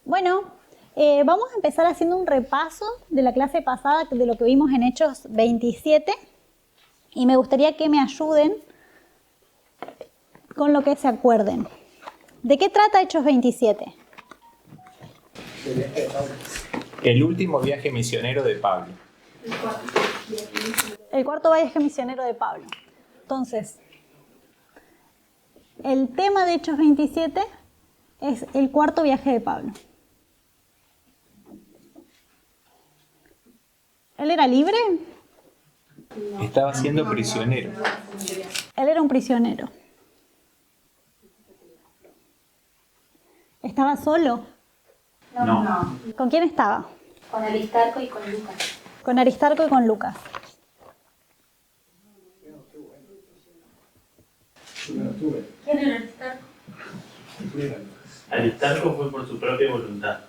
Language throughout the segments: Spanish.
Bueno, vamos a empezar haciendo un repaso de la clase pasada, de lo que vimos en Hechos 27, y me gustaría que me ayuden con lo que se acuerden. ¿De qué trata Hechos 27? El último viaje misionero de Pablo. El cuarto viaje misionero de Pablo. Entonces, el tema de Hechos 27 es el cuarto viaje de Pablo. ¿Él era libre? Estaba siendo prisionero. Él era un prisionero. ¿Estaba solo? No. ¿Con quién estaba? Con Aristarco y con Lucas. Con Aristarco y con Lucas. ¿Quién era Aristarco? Aristarco fue por su propia voluntad.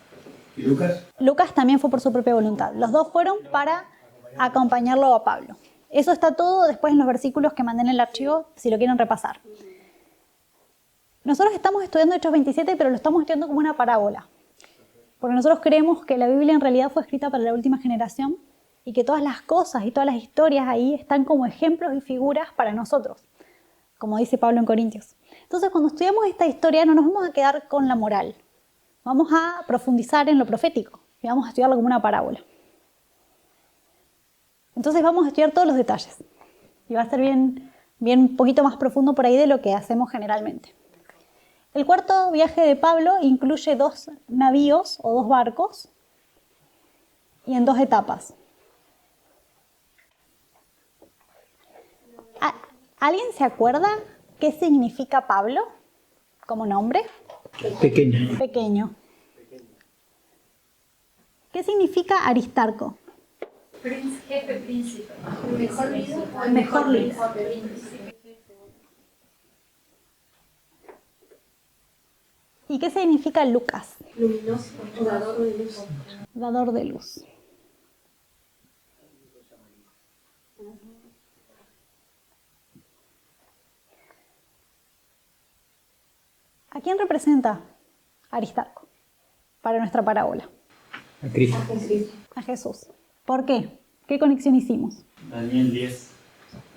¿Y Lucas? Lucas también fue por su propia voluntad. Los dos fueron para acompañarlo a Pablo. Eso está todo después en los versículos que mandé en el archivo, si lo quieren repasar. Nosotros estamos estudiando Hechos 27, pero lo estamos estudiando como una parábola. Porque nosotros creemos que la Biblia en realidad fue escrita para la última generación y que todas las cosas y todas las historias ahí están como ejemplos y figuras para nosotros, como dice Pablo en Corintios. Entonces, cuando estudiamos esta historia no nos vamos a quedar con la moral. Vamos a profundizar en lo profético y vamos a estudiarlo como una parábola. Entonces vamos a estudiar todos los detalles y va a ser bien un poquito más profundo por ahí de lo que hacemos generalmente. El cuarto viaje de Pablo incluye 2 navíos o 2 barcos y en 2 etapas. ¿Alguien se acuerda qué significa Pablo como nombre? Pequeño. Pequeño. ¿Qué significa Aristarco? Jefe príncipe. Mejor líder. Mejor líder. ¿Y qué significa Lucas? Luminoso. Dador de luz. Dador de luz. ¿A quién representa Aristarco para nuestra parábola? A Cristo. A Jesús. ¿Por qué? ¿Qué conexión hicimos? Daniel 10.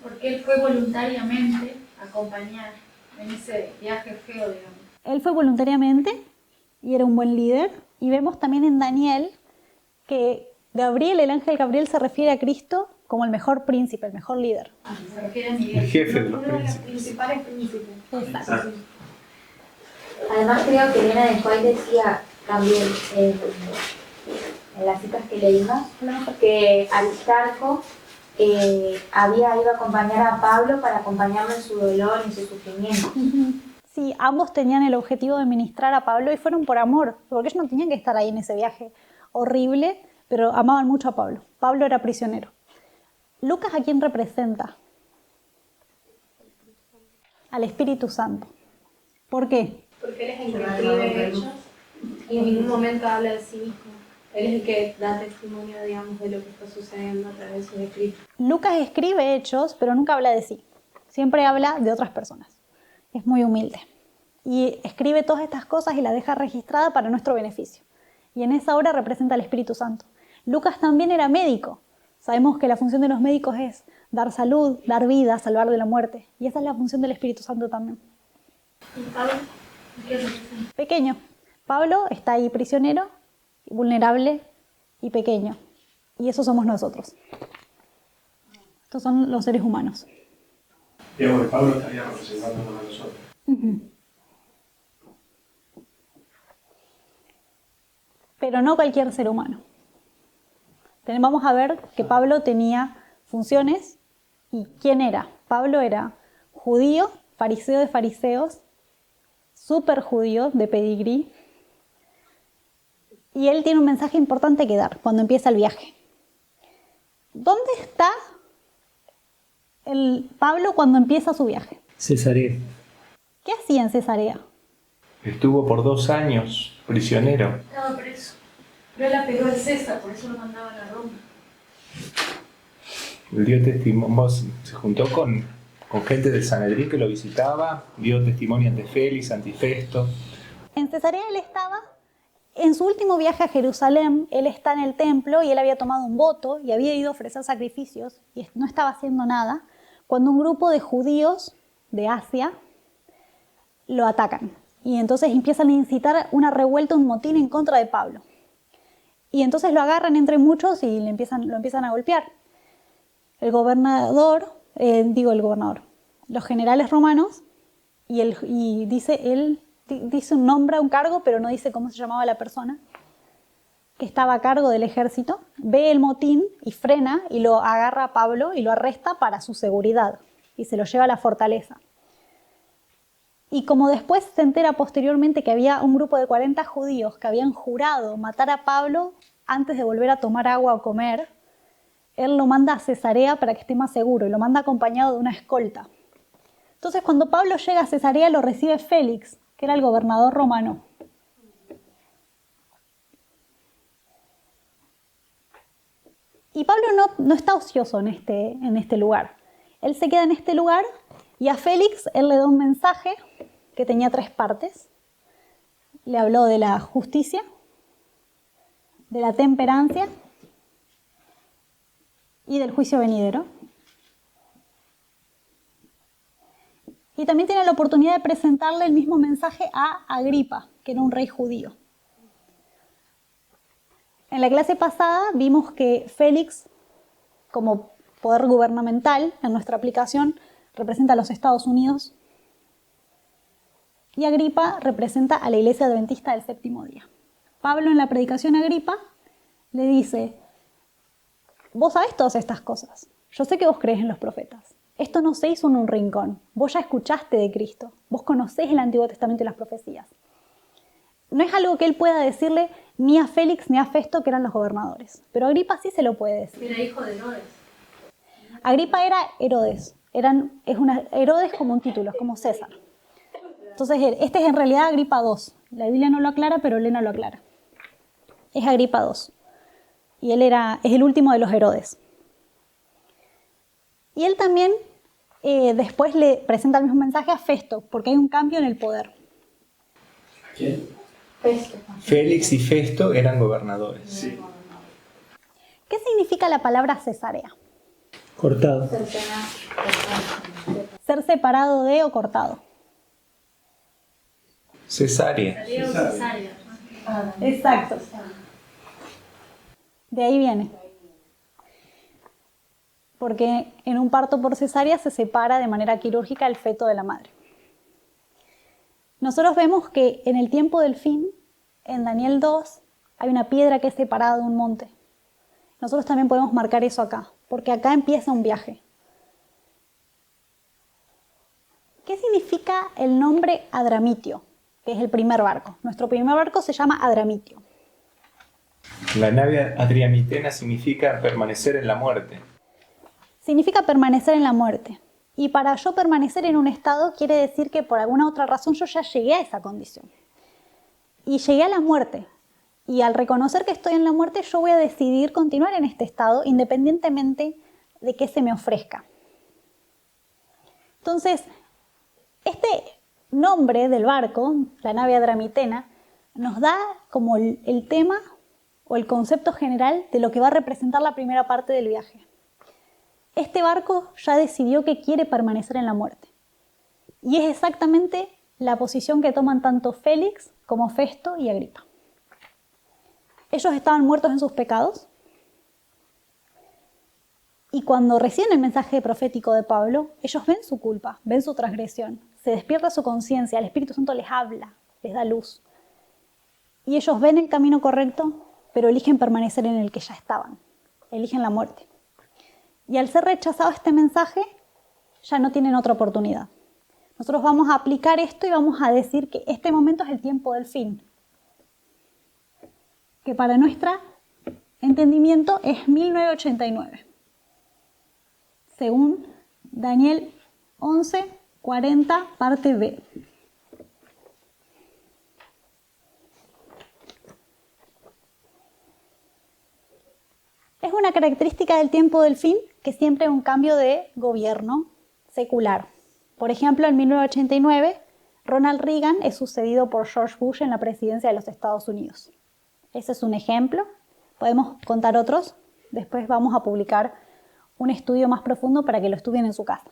Porque él fue voluntariamente a acompañar en ese viaje feo, digamos. Él fue voluntariamente y era un buen líder. Y vemos también en Daniel que Gabriel, el ángel Gabriel, se refiere a Cristo como el mejor príncipe, el mejor líder. Se refiere a Miguel. El jefe de los Uno de los príncipes. principales príncipes. Exacto. Además creo que Elena de White decía también en las citas que leímos que Aristarco había ido a acompañar a Pablo para acompañarlo en su dolor y en su sufrimiento. Sí, ambos tenían el objetivo de ministrar a Pablo y fueron por amor, porque ellos no tenían que estar ahí en ese viaje horrible, pero amaban mucho a Pablo. Pablo era prisionero. Lucas, ¿a quién representa? Al Espíritu Santo. ¿Por qué? Porque él es el que escribe hechos y en ningún momento habla de sí mismo. Él es el que da testimonio, digamos, de lo que está sucediendo a través de sus escritos. Lucas escribe hechos, pero nunca habla de sí. Siempre habla de otras personas. Es muy humilde. Y escribe todas estas cosas y las deja registrada para nuestro beneficio. Y en esa obra representa al Espíritu Santo. Lucas también era médico. Sabemos que la función de los médicos es dar salud, dar vida, salvar de la muerte. Y esa es la función del Espíritu Santo también. ¿Y Pablo? ¿Qué representa? Pequeño. Pablo está ahí prisionero, vulnerable y pequeño. Y eso somos nosotros. Estos son los seres humanos. Digamos que Pablo estaría representándonos a nosotros. Pero no cualquier ser humano. Vamos a ver que Pablo tenía funciones. ¿Y quién era? Pablo era judío, fariseo de fariseos, súper judío de pedigrí. Y él tiene un mensaje importante que dar cuando empieza el viaje. ¿Dónde está Pablo cuando empieza su viaje? Cesarea. ¿Qué hacía en Cesarea? Estuvo por 2 años prisionero. Estaba preso. Pero él apeló al César, por eso lo mandaban a Roma. Dio testimonio, se juntó con gente del Sanedrín que lo visitaba, dio testimonio ante Félix, ante Festo. En Cesarea él estaba En su último viaje a Jerusalén, él está en el templo y él había tomado un voto y había ido a ofrecer sacrificios y no estaba haciendo nada, cuando un grupo de judíos de Asia lo atacan. Y entonces empiezan a incitar una revuelta, un motín en contra de Pablo. Y entonces lo agarran entre muchos y lo empiezan a golpear. Los generales romanos, y dice un nombre, un cargo, pero no dice cómo se llamaba la persona que estaba a cargo del ejército, ve el motín y frena y lo agarra a Pablo y lo arresta para su seguridad y se lo lleva a la fortaleza. Y como después se entera posteriormente que había un grupo de 40 judíos que habían jurado matar a Pablo antes de volver a tomar agua o comer, él lo manda a Cesarea para que esté más seguro y lo manda acompañado de una escolta. Entonces, cuando Pablo llega a Cesarea, lo recibe Félix, que era el gobernador romano. Y Pablo no está ocioso en este lugar. Él se queda en este lugar y a Félix él le da un mensaje que tenía 3 partes. Le habló de la justicia, de la temperancia y del juicio venidero. Y también tiene la oportunidad de presentarle el mismo mensaje a Agripa, que era un rey judío. En la clase pasada vimos que Félix, como poder gubernamental en nuestra aplicación, representa a los Estados Unidos y Agripa representa a la Iglesia Adventista del Séptimo Día. Pablo en la predicación a Agripa le dice: vos sabés todas estas cosas, yo sé que vos creés en los profetas. Esto no se hizo en un rincón, vos ya escuchaste de Cristo, vos conocés el Antiguo Testamento y las profecías. No es algo que él pueda decirle ni a Félix ni a Festo, que eran los gobernadores, pero Agripa sí se lo puede decir. Era hijo de Herodes. Agripa era Herodes, Herodes como un título, es como César. Entonces este es en realidad Agripa II, la Biblia no lo aclara, pero Elena lo aclara. Es Agripa II, y él es el último de los Herodes. Y él también después le presenta el mismo mensaje a Festo, porque hay un cambio en el poder. ¿Quién? Festo. Félix y Festo eran gobernadores. Sí. ¿Qué significa la palabra Cesarea? Cortado. Ser separado de o cortado. Cesarea. Diego Cesárea. Exacto. De ahí viene. Porque en un parto por cesárea se separa de manera quirúrgica el feto de la madre. Nosotros vemos que en el tiempo del fin, en Daniel 2, hay una piedra que es separada de un monte. Nosotros también podemos marcar eso acá, porque acá empieza un viaje. ¿Qué significa el nombre Adramitio, que es el primer barco? Nuestro primer barco se llama Adramitio. La nave adriamitena significa permanecer en la muerte. Significa permanecer en la muerte. Y para yo permanecer en un estado quiere decir que por alguna otra razón yo ya llegué a esa condición. Y llegué a la muerte. Y al reconocer que estoy en la muerte, yo voy a decidir continuar en este estado independientemente de que se me ofrezca. Entonces, este nombre del barco, la nave Adramitena, nos da como el tema o el concepto general de lo que va a representar la primera parte del viaje. Este barco ya decidió que quiere permanecer en la muerte. Y es exactamente la posición que toman tanto Félix como Festo y Agripa. Ellos estaban muertos en sus pecados. Y cuando reciben el mensaje profético de Pablo, ellos ven su culpa, ven su transgresión, se despierta su conciencia, el Espíritu Santo les habla, les da luz. Y ellos ven el camino correcto, pero eligen permanecer en el que ya estaban, eligen la muerte. Y al ser rechazado este mensaje, ya no tienen otra oportunidad. Nosotros vamos a aplicar esto y vamos a decir que este momento es el tiempo del fin. Que para nuestro entendimiento es 1989. Según Daniel 11:40, parte B. Es una característica del tiempo del fin que siempre hay un cambio de gobierno secular. Por ejemplo, en 1989, Ronald Reagan es sucedido por George Bush en la presidencia de los Estados Unidos. Ese es un ejemplo. Podemos contar otros. Después vamos a publicar un estudio más profundo para que lo estudien en su casa.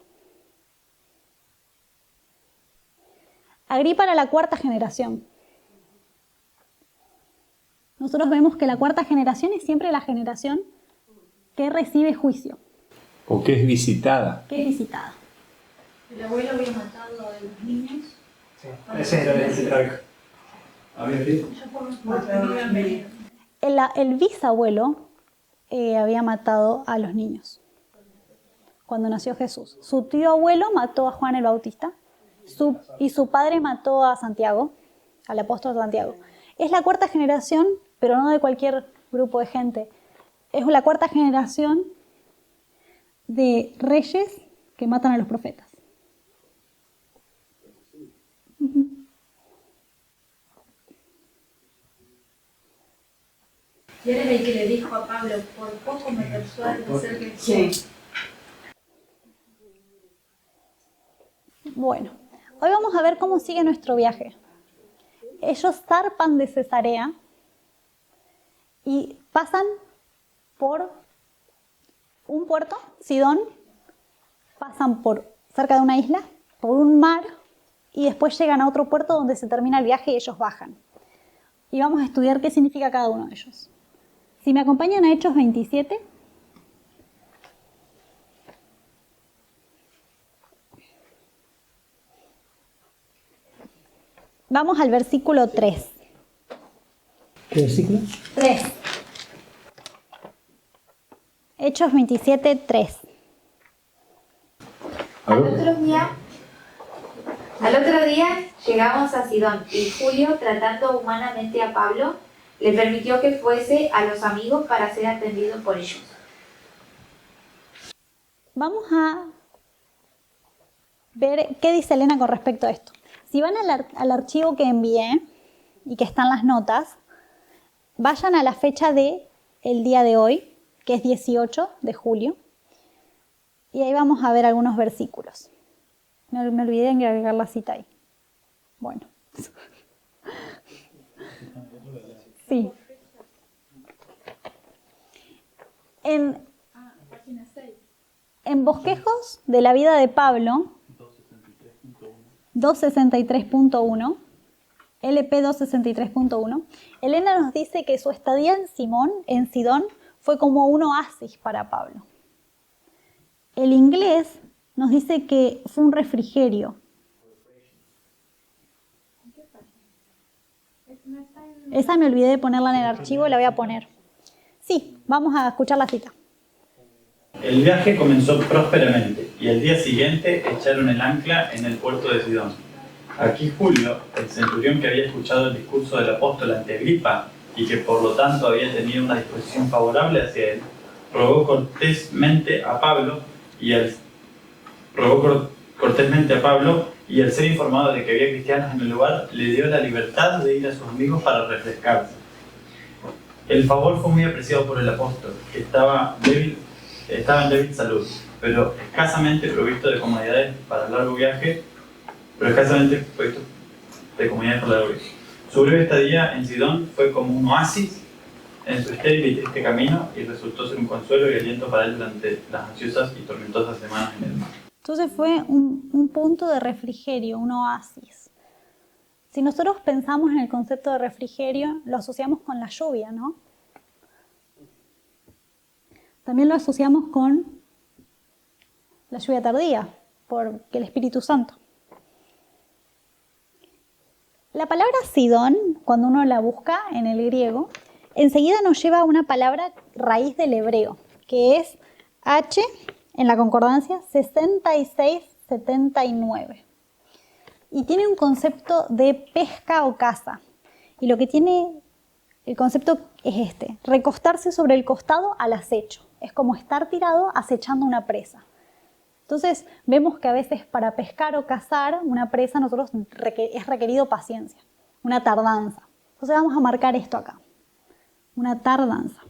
Agripa era la cuarta generación. Nosotros vemos que la cuarta generación es siempre la generación que recibe juicio, O que es visitada. que es visitada. El abuelo había matado a los niños. Sí, ese era el tetrarca. ¿Había visto? Yo por querían venir. El bisabuelo había matado a los niños cuando nació Jesús. Su tío abuelo mató a Juan el Bautista y su padre mató a Santiago, al apóstol Santiago. Es la cuarta generación, pero no de cualquier grupo de gente. Es la cuarta generación de reyes que matan a los profetas. Y él es el que le dijo a Pablo, por poco me persuades de ser cristiano. Bueno, hoy vamos a ver cómo sigue nuestro viaje. Ellos zarpan de Cesarea y pasan por un puerto, Sidón, pasan por cerca de una isla, por un mar, y después llegan a otro puerto donde se termina el viaje y ellos bajan. Y vamos a estudiar qué significa cada uno de ellos. Si me acompañan a Hechos 27. Vamos al versículo 3. ¿Qué versículo? 3. Hechos 27, 3. Al otro día llegamos a Sidón y Julio, tratando humanamente a Pablo, le permitió que fuese a los amigos para ser atendido por ellos. Vamos a ver qué dice Elena con respecto a esto. Si van al archivo que envié y que están las notas, vayan a la fecha del día de hoy, que es 18 de julio, y ahí vamos a ver algunos versículos. Me olvidé de agregar la cita ahí. Bueno. Sí. En Bosquejos de la vida de Pablo, 263.1, LP 263.1, Elena nos dice que su estadía en Sidón fue como un oasis para Pablo. El inglés nos dice que fue un refrigerio. Esa me olvidé de ponerla en el archivo y la voy a poner. Sí, vamos a escuchar la cita. El viaje comenzó prósperamente y al día siguiente echaron el ancla en el puerto de Sidón. Aquí Julio, el centurión que había escuchado el discurso del apóstol ante Agripa y que por lo tanto había tenido una disposición favorable hacia él, rogó cortésmente a Pablo y al ser informado de que había cristianos en el lugar, le dio la libertad de ir a sus amigos para refrescarse. El favor fue muy apreciado por el apóstol, que estaba en débil salud, pero escasamente provisto de comodidades para el largo viaje, Su breve estadía en Sidón fue como un oasis en su estéril y triste camino y resultó ser un consuelo y aliento para él durante las ansiosas y tormentosas semanas en el mar. Entonces fue un punto de refrigerio, un oasis. Si nosotros pensamos en el concepto de refrigerio, lo asociamos con la lluvia, ¿no? También lo asociamos con la lluvia tardía, por el Espíritu Santo. La palabra Sidón, cuando uno la busca en el griego, enseguida nos lleva a una palabra raíz del hebreo, que es H, en la concordancia, 6679. Y tiene un concepto de pesca o caza. Y lo que tiene el concepto es este: recostarse sobre el costado al acecho. Es como estar tirado acechando una presa. Entonces vemos que a veces para pescar o cazar una presa es requerido paciencia, una tardanza. Entonces vamos a marcar esto acá, una tardanza.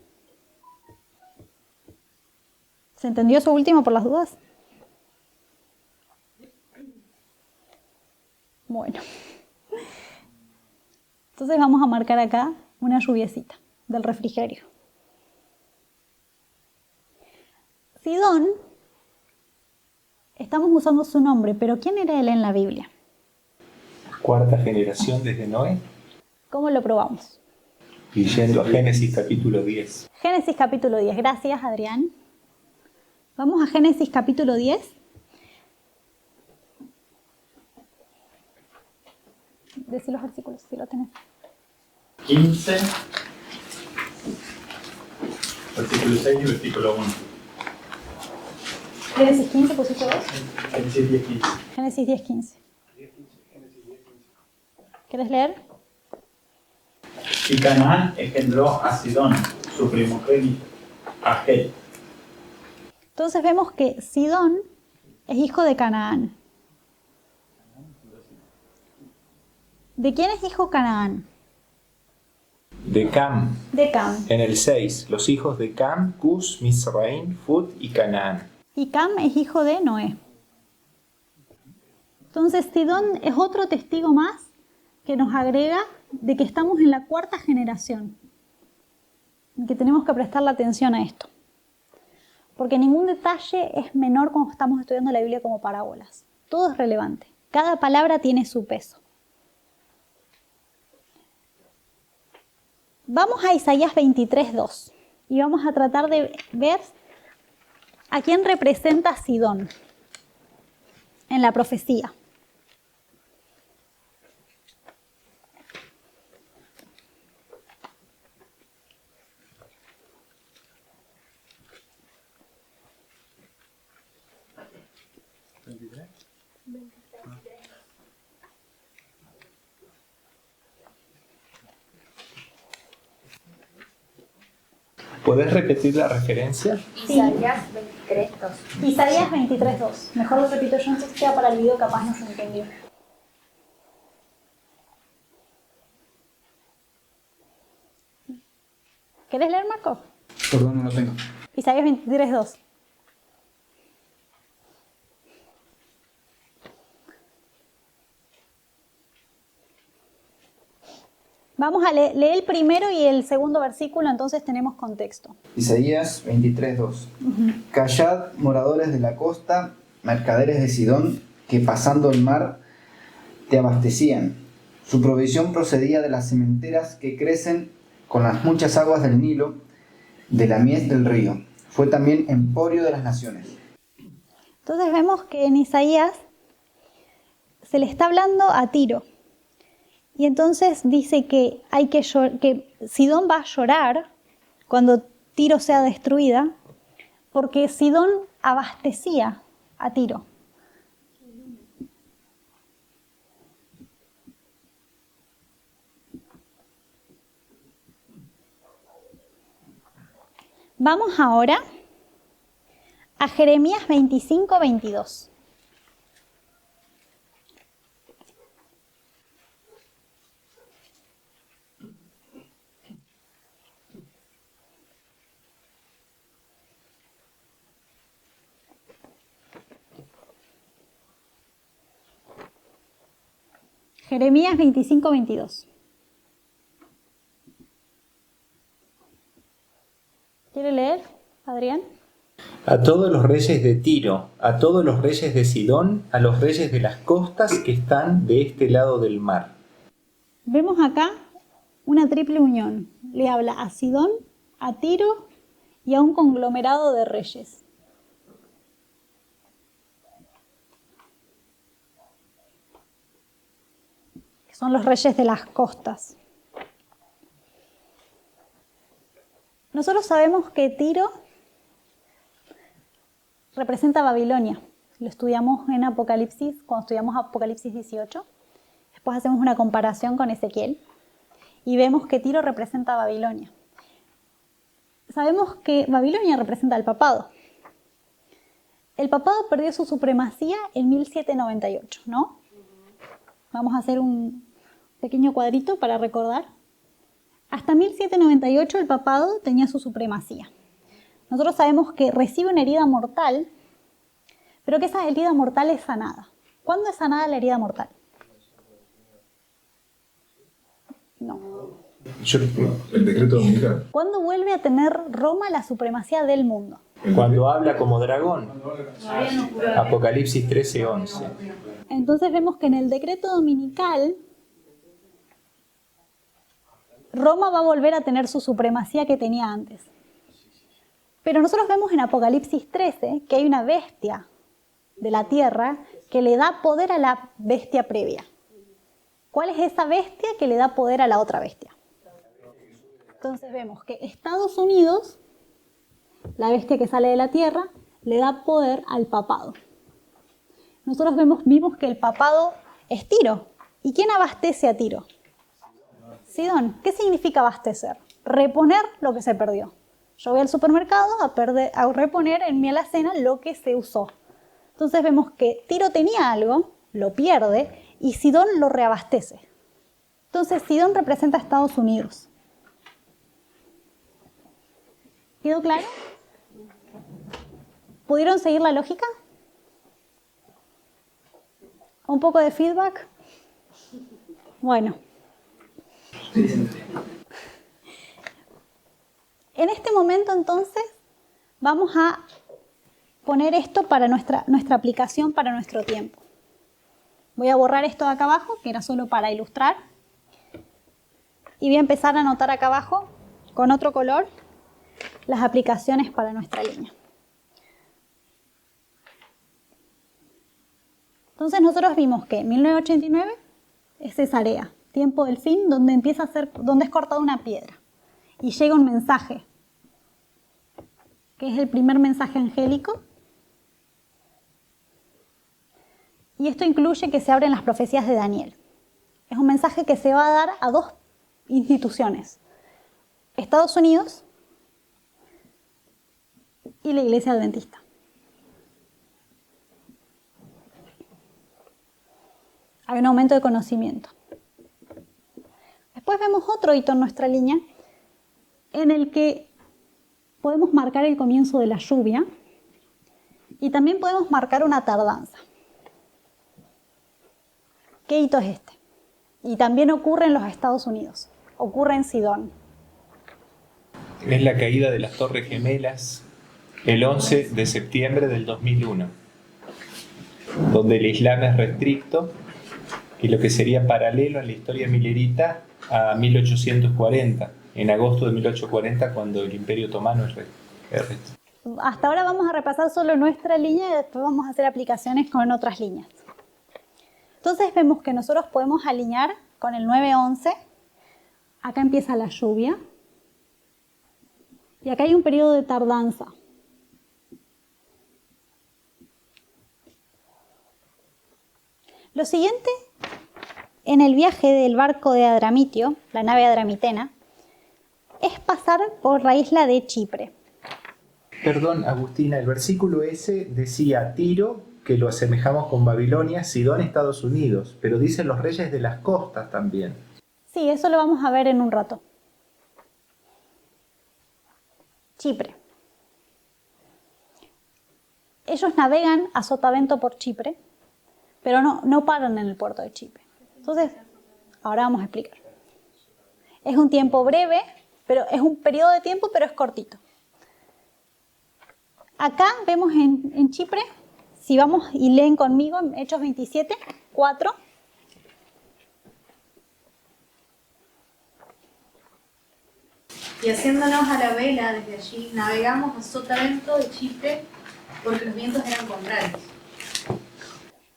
¿Se entendió eso último por las dudas? Bueno. Entonces vamos a marcar acá una lluviecita del refrigerio. Sidón, estamos usando su nombre, pero ¿quién era él en la Biblia? Cuarta generación desde Noé. ¿Cómo lo probamos? Y yendo a Génesis capítulo 10. Génesis capítulo 10. Gracias, Adrián. Vamos a Génesis capítulo 10. Decí los versículos, si lo tenés. 15, versículo 6 y versículo 1. Génesis 15, pusiste vos. Génesis 10, 15. Génesis 10, 15. ¿Querés leer? Y Canaán engendró a Sidón, su primogénito, a Het. Entonces vemos que Sidón es hijo de Canaán. ¿De quién es hijo Canaán? De Cam. De Cam. En el 6, los hijos de Cam, Cus, Misraim, Fut y Canaán. Y Cam es hijo de Noé. Entonces Sidón es otro testigo más que nos agrega de que estamos en la cuarta generación. Y que tenemos que prestarle atención a esto. Porque ningún detalle es menor cuando estamos estudiando la Biblia como parábolas. Todo es relevante. Cada palabra tiene su peso. Vamos a Isaías 23:2 y vamos a tratar de ver a quién representa Sidón en la profecía. ¿Podés repetir la referencia? Isaías 23:2. Isaías 23:2. Mejor lo repito yo, entonces queda para el video, capaz no se entendió. ¿Querés leer, Marco? Perdón, no lo tengo. Isaías 23:2. Vamos a leer el primero y el segundo versículo, entonces tenemos contexto. Isaías 23:2. Callad, moradores de la costa, mercaderes de Sidón, que pasando el mar te abastecían. Su provisión procedía de las sementeras que crecen con las muchas aguas del Nilo, de la mies del río. Fue también emporio de las naciones. Entonces vemos que en Isaías se le está hablando a Tiro. Y entonces dice que que Sidón va a llorar cuando Tiro sea destruida, porque Sidón abastecía a Tiro. Vamos ahora a Jeremías 25:22. Jeremías 25:22. ¿Quiere leer, Adrián? A todos los reyes de Tiro, a todos los reyes de Sidón, a los reyes de las costas que están de este lado del mar. Vemos acá una triple unión. Le habla a Sidón, a Tiro y a un conglomerado de reyes. Que son los reyes de las costas. Nosotros sabemos que Tiro representa a Babilonia. Lo estudiamos en Apocalipsis, cuando estudiamos Apocalipsis 18. Después hacemos una comparación con Ezequiel y vemos que Tiro representa a Babilonia. Sabemos que Babilonia representa al papado. El papado perdió su supremacía en 1798, ¿no? Vamos a hacer un pequeño cuadrito para recordar. Hasta 1798 el papado tenía su supremacía. Nosotros sabemos que recibe una herida mortal, pero que esa herida mortal es sanada. ¿Cuándo es sanada la herida mortal? No. El decreto dominical. ¿Cuándo vuelve a tener Roma la supremacía del mundo? Cuando habla como dragón. Todavía no ocurrió. Apocalipsis 13:11. Entonces vemos que en el decreto dominical Roma va a volver a tener su supremacía que tenía antes. Pero nosotros vemos en Apocalipsis 13 que hay una bestia de la tierra que le da poder a la bestia previa. ¿Cuál es esa bestia que le da poder a la otra bestia? Entonces vemos que Estados Unidos, la bestia que sale de la tierra, le da poder al papado. Nosotros vimos que el papado es Tiro. ¿Y quién abastece a Tiro? Sidón. ¿Qué significa abastecer? Reponer lo que se perdió. Yo voy al supermercado a reponer en mi alacena lo que se usó. Entonces vemos que Tiro tenía algo, lo pierde, y Sidón lo reabastece. Entonces Sidón representa a Estados Unidos. ¿Quedó claro? ¿Pudieron seguir la lógica? ¿Un poco de feedback? Bueno. En este momento entonces vamos a poner esto para nuestra aplicación, para nuestro tiempo. Voy a borrar esto de acá abajo, que era solo para ilustrar. Y voy a empezar a anotar acá abajo, con otro color, las aplicaciones para nuestra línea. Entonces nosotros vimos que 1989 es Cesarea, tiempo del fin, donde es cortada una piedra. Y llega un mensaje, que es el primer mensaje angélico. Y esto incluye que se abren las profecías de Daniel. Es un mensaje que se va a dar a dos instituciones: Estados Unidos y la Iglesia Adventista. Hay un aumento de conocimiento. Después vemos otro hito en nuestra línea en el que podemos marcar el comienzo de la lluvia y también podemos marcar una tardanza. ¿Qué hito es este? Y también ocurre en los Estados Unidos, ocurre en Sidón. Es la caída de las Torres Gemelas el 11 de septiembre del 2001, donde el Islam es restricto y lo que sería paralelo en la historia milerita a 1840, en agosto de 1840, cuando el Imperio Otomano es restricto. Hasta ahora vamos a repasar solo nuestra línea y después vamos a hacer aplicaciones con otras líneas. Entonces vemos que nosotros podemos alinear con el 9-11. Acá empieza la lluvia. Y acá hay un periodo de tardanza. Lo siguiente, en el viaje del barco de Adramitio, la nave adramitena, es pasar por la isla de Chipre. Perdón, Agustina, el versículo ese decía Tiro, que lo asemejamos con Babilonia, Sidón, Estados Unidos, pero dicen los reyes de las costas también. Sí, eso lo vamos a ver en un rato. Chipre. Ellos navegan a sotavento por Chipre, pero no paran en el puerto de Chipre. Entonces, ahora vamos a explicar. Es un tiempo breve, pero es un periodo de tiempo, pero es cortito. Acá vemos en Chipre, si vamos y leen conmigo en Hechos 27, 4. Y haciéndonos a la vela desde allí, navegamos a sotavento de Chipre porque los vientos eran contrarios.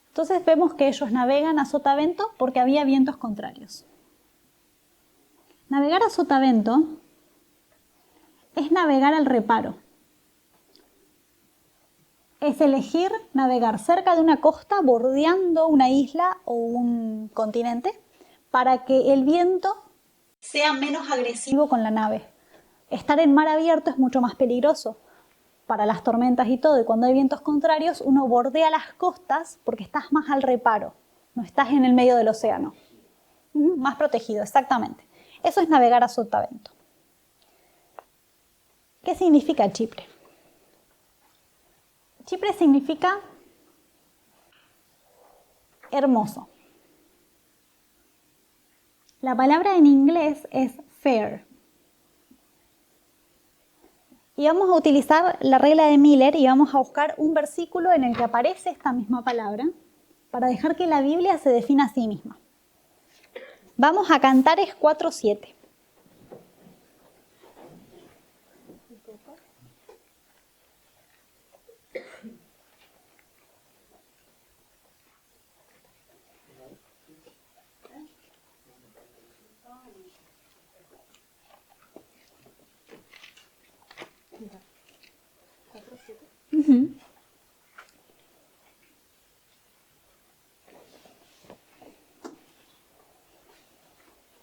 Entonces vemos que ellos navegan a sotavento porque había vientos contrarios. Navegar a sotavento es navegar al reparo. Es elegir navegar cerca de una costa, bordeando una isla o un continente, para que el viento sea menos agresivo con la nave. Estar en mar abierto es mucho más peligroso para las tormentas y todo, y cuando hay vientos contrarios uno bordea las costas porque estás más al reparo, no estás en el medio del océano. Más protegido, exactamente. Eso es navegar a sotavento. ¿Qué significa Chipre? Chipre significa hermoso. La palabra en inglés es fair. Y vamos a utilizar la regla de Miller y vamos a buscar un versículo en el que aparece esta misma palabra para dejar que la Biblia se defina a sí misma. Vamos a Cantares 4:7.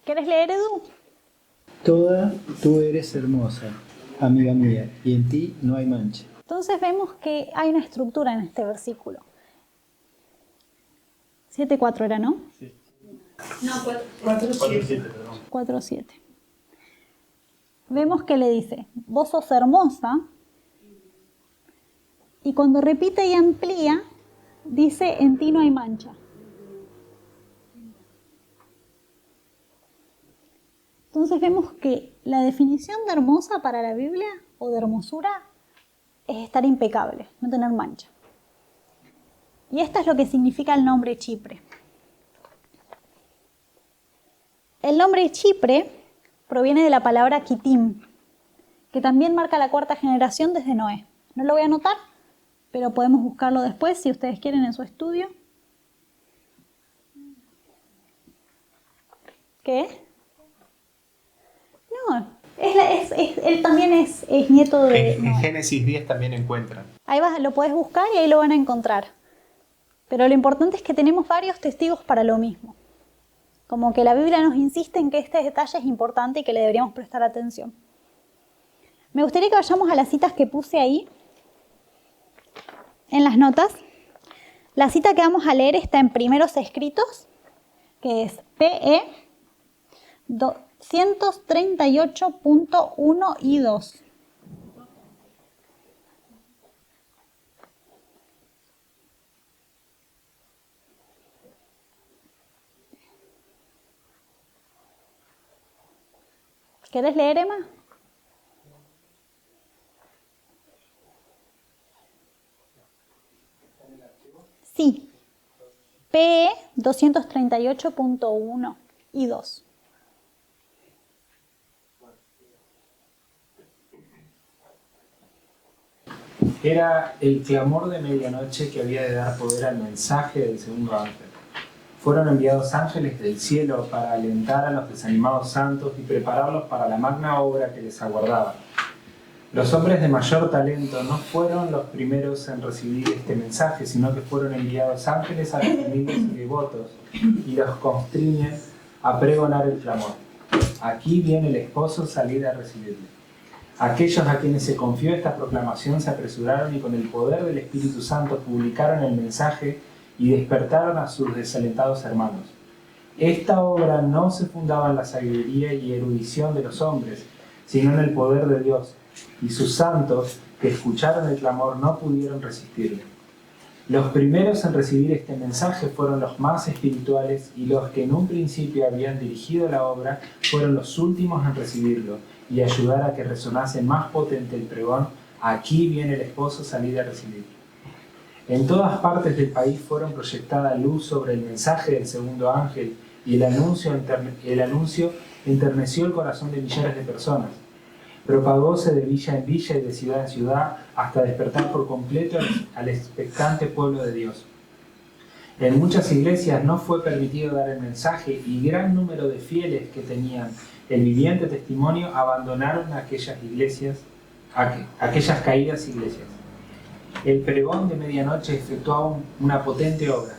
¿Quieres leer, Edu? Toda tú eres hermosa, amiga mía, y en ti no hay mancha. Entonces vemos que hay una estructura en este versículo. 7:4 era, ¿no? Sí. No, 4:7, perdón. 4:7. Vemos que le dice, vos sos hermosa, y cuando repite y amplía, dice, en ti no hay mancha. Entonces vemos que la definición de hermosa para la Biblia, o de hermosura, es estar impecable, no tener mancha. Y esto es lo que significa el nombre Chipre. El nombre Chipre proviene de la palabra Kitim, que también marca la 4ª generación desde Noé. No lo voy a anotar, pero podemos buscarlo después si ustedes quieren en su estudio. ¿Qué? No, él también es nieto de En Noé. Génesis 10 también encuentran. Ahí lo podés buscar y ahí lo van a encontrar. Pero lo importante es que tenemos varios testigos para lo mismo. Como que la Biblia nos insiste en que este detalle es importante y que le deberíamos prestar atención. Me gustaría que vayamos a las citas que puse ahí, en las notas. La cita que vamos a leer está en Primeros Escritos, que es PE 238.1 y 2. ¿Querés leer, Emma? Sí. PE 238.1 y 2. Era el clamor de medianoche que había de dar poder al mensaje del segundo ángel. Fueron enviados ángeles del cielo para alentar a los desanimados santos y prepararlos para la magna obra que les aguardaba. Los hombres de mayor talento no fueron los primeros en recibir este mensaje, sino que fueron enviados ángeles a los humildes y devotos y los constriñen a pregonar el clamor. Aquí viene el esposo, salid a recibirle. Aquellos a quienes se confió esta proclamación se apresuraron y con el poder del Espíritu Santo publicaron el mensaje y despertaron a sus desalentados hermanos. Esta obra no se fundaba en la sabiduría y erudición de los hombres, sino en el poder de Dios, y sus santos, que escucharon el clamor, no pudieron resistirle. Los primeros en recibir este mensaje fueron los más espirituales, y los que en un principio habían dirigido la obra fueron los últimos en recibirlo y ayudar a que resonase más potente el pregón: aquí viene el esposo, salid a recibirlo. En todas partes del país fueron proyectada luz sobre el mensaje del segundo ángel, y el anuncio enterneció el corazón de millares de personas. Propagóse de villa en villa y de ciudad en ciudad hasta despertar por completo al expectante pueblo de Dios. En muchas iglesias no fue permitido dar el mensaje y gran número de fieles que tenían el viviente testimonio abandonaron aquellas caídas iglesias. El pregón de medianoche efectuaba una potente obra.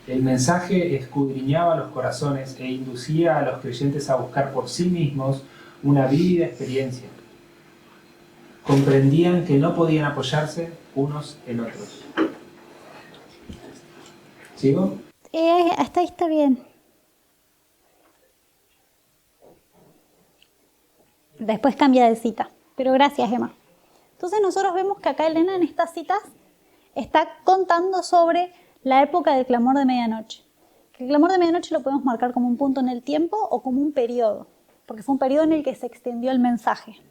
El mensaje escudriñaba los corazones e inducía a los creyentes a buscar por sí mismos una vívida experiencia. Comprendían que no podían apoyarse unos en otros. ¿Sigo? Hasta ahí está bien. Después cambia de cita. Pero gracias, Emma. Entonces nosotros vemos que acá Elena en estas citas está contando sobre la época del clamor de medianoche. El clamor de medianoche lo podemos marcar como un punto en el tiempo o como un periodo. porque fue un periodo en el que se extendió el mensaje,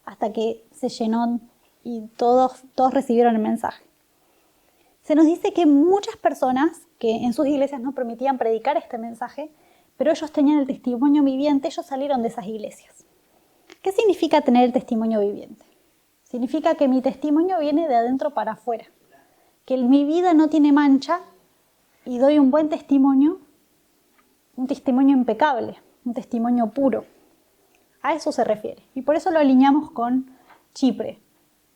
hasta que se llenó y todos recibieron el mensaje. Se nos dice que muchas personas que en sus iglesias no permitían predicar este mensaje, pero ellos tenían el testimonio viviente, ellos salieron de esas iglesias. ¿Qué significa tener el testimonio viviente? Significa que mi testimonio viene de adentro para afuera, que mi vida no tiene mancha y doy un buen testimonio, un testimonio impecable, un testimonio puro. A eso se refiere. Y por eso lo alineamos con Chipre,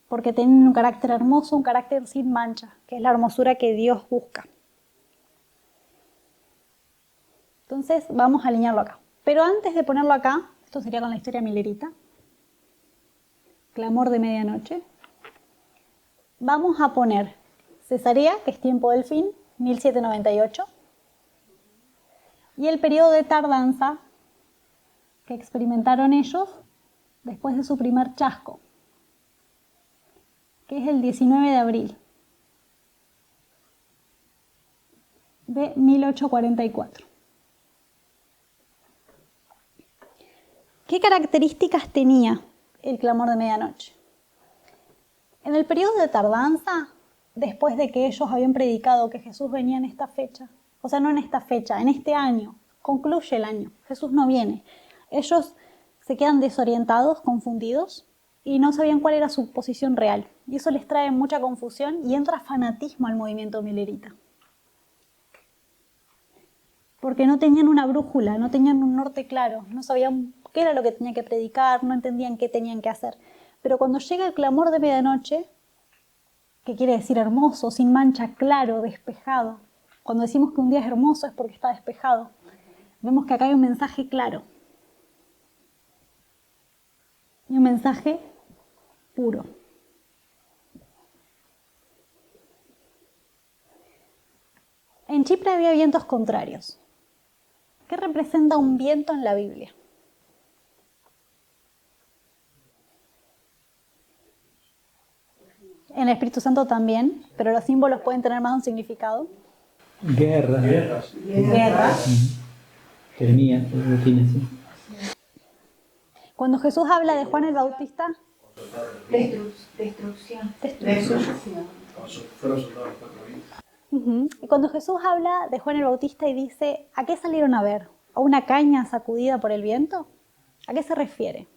porque tienen un carácter hermoso, un carácter sin mancha, que es la hermosura que Dios busca. Entonces vamos a alinearlo acá. Pero antes de ponerlo acá, esto sería con la historia milerita, Clamor de medianoche, vamos a poner Cesarea, que es tiempo del fin, 1798, y el periodo de tardanza que experimentaron ellos después de su primer chasco, que es el 19 de abril de 1844. ¿Qué características tenía el clamor de medianoche? En el periodo de tardanza, después de que ellos habían predicado que Jesús venía en esta fecha, o sea, no en esta fecha, en este año, concluye el año, Jesús no viene. Ellos se quedan desorientados, confundidos, y no sabían cuál era su posición real. Y eso les trae mucha confusión y entra fanatismo al movimiento milerita. Porque no tenían una brújula, no tenían un norte claro, no sabían qué era lo que tenían que predicar, no entendían qué tenían que hacer. Pero cuando llega el clamor de medianoche, que quiere decir hermoso, sin mancha, claro, despejado. Cuando decimos que un día es hermoso es porque está despejado. Vemos que acá hay un mensaje claro. Y un mensaje puro. En Chipre había vientos contrarios. ¿Qué representa un viento en la Biblia? En el Espíritu Santo también, pero los símbolos pueden tener más de un significado. Guerras. Jeremías, lo tiene así. Cuando Jesús habla de Juan el Bautista, Destrucción. Fueron soldados por la vida. Y cuando Jesús habla de Juan el Bautista y dice, ¿a qué salieron a ver? ¿A una caña sacudida por el viento? ¿A qué se refiere?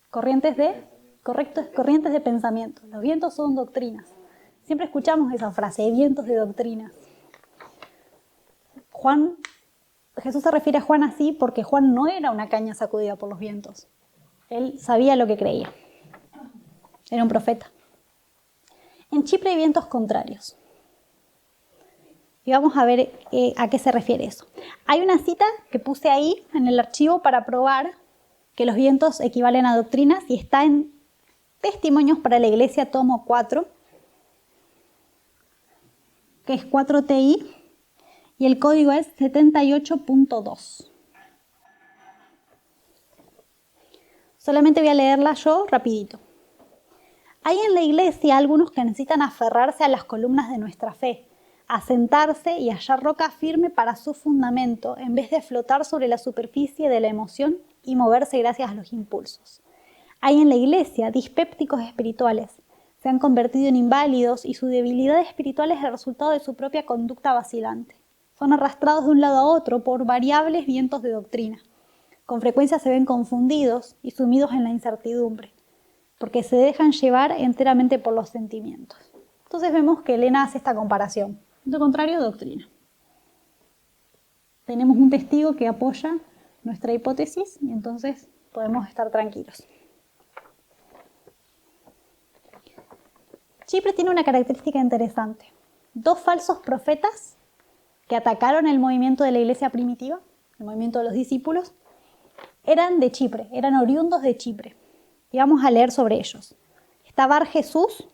Corrientes de pensamiento. Los vientos son doctrinas. Siempre escuchamos esa frase, vientos de doctrinas. Jesús se refiere a Juan así porque Juan no era una caña sacudida por los vientos. Él sabía lo que creía. Era un profeta. En Chipre hay vientos contrarios. Y vamos a ver a qué se refiere eso. Hay una cita que puse ahí en el archivo para probar que los vientos equivalen a doctrinas y está en Testimonios para la Iglesia, tomo 4, que es 4TI, y el código es 78.2. Solamente voy a leerla yo rapidito. Hay en la Iglesia algunos que necesitan aferrarse a las columnas de nuestra fe, asentarse y hallar roca firme para su fundamento, en vez de flotar sobre la superficie de la emoción y moverse gracias a los impulsos. Hay en la Iglesia dispépticos espirituales. Se han convertido en inválidos y su debilidad espiritual es el resultado de su propia conducta vacilante. Son arrastrados de un lado a otro por variables vientos de doctrina. Con frecuencia se ven confundidos y sumidos en la incertidumbre, porque se dejan llevar enteramente por los sentimientos. Entonces vemos que Elena hace esta comparación. Lo contrario, doctrina. Tenemos un testigo que apoya nuestra hipótesis y entonces podemos estar tranquilos. Chipre tiene una característica interesante. 2 falsos profetas que atacaron el movimiento de la iglesia primitiva, el movimiento de los discípulos, eran de Chipre, eran oriundos de Chipre. Y vamos a leer sobre ellos. Está Bar Jesús,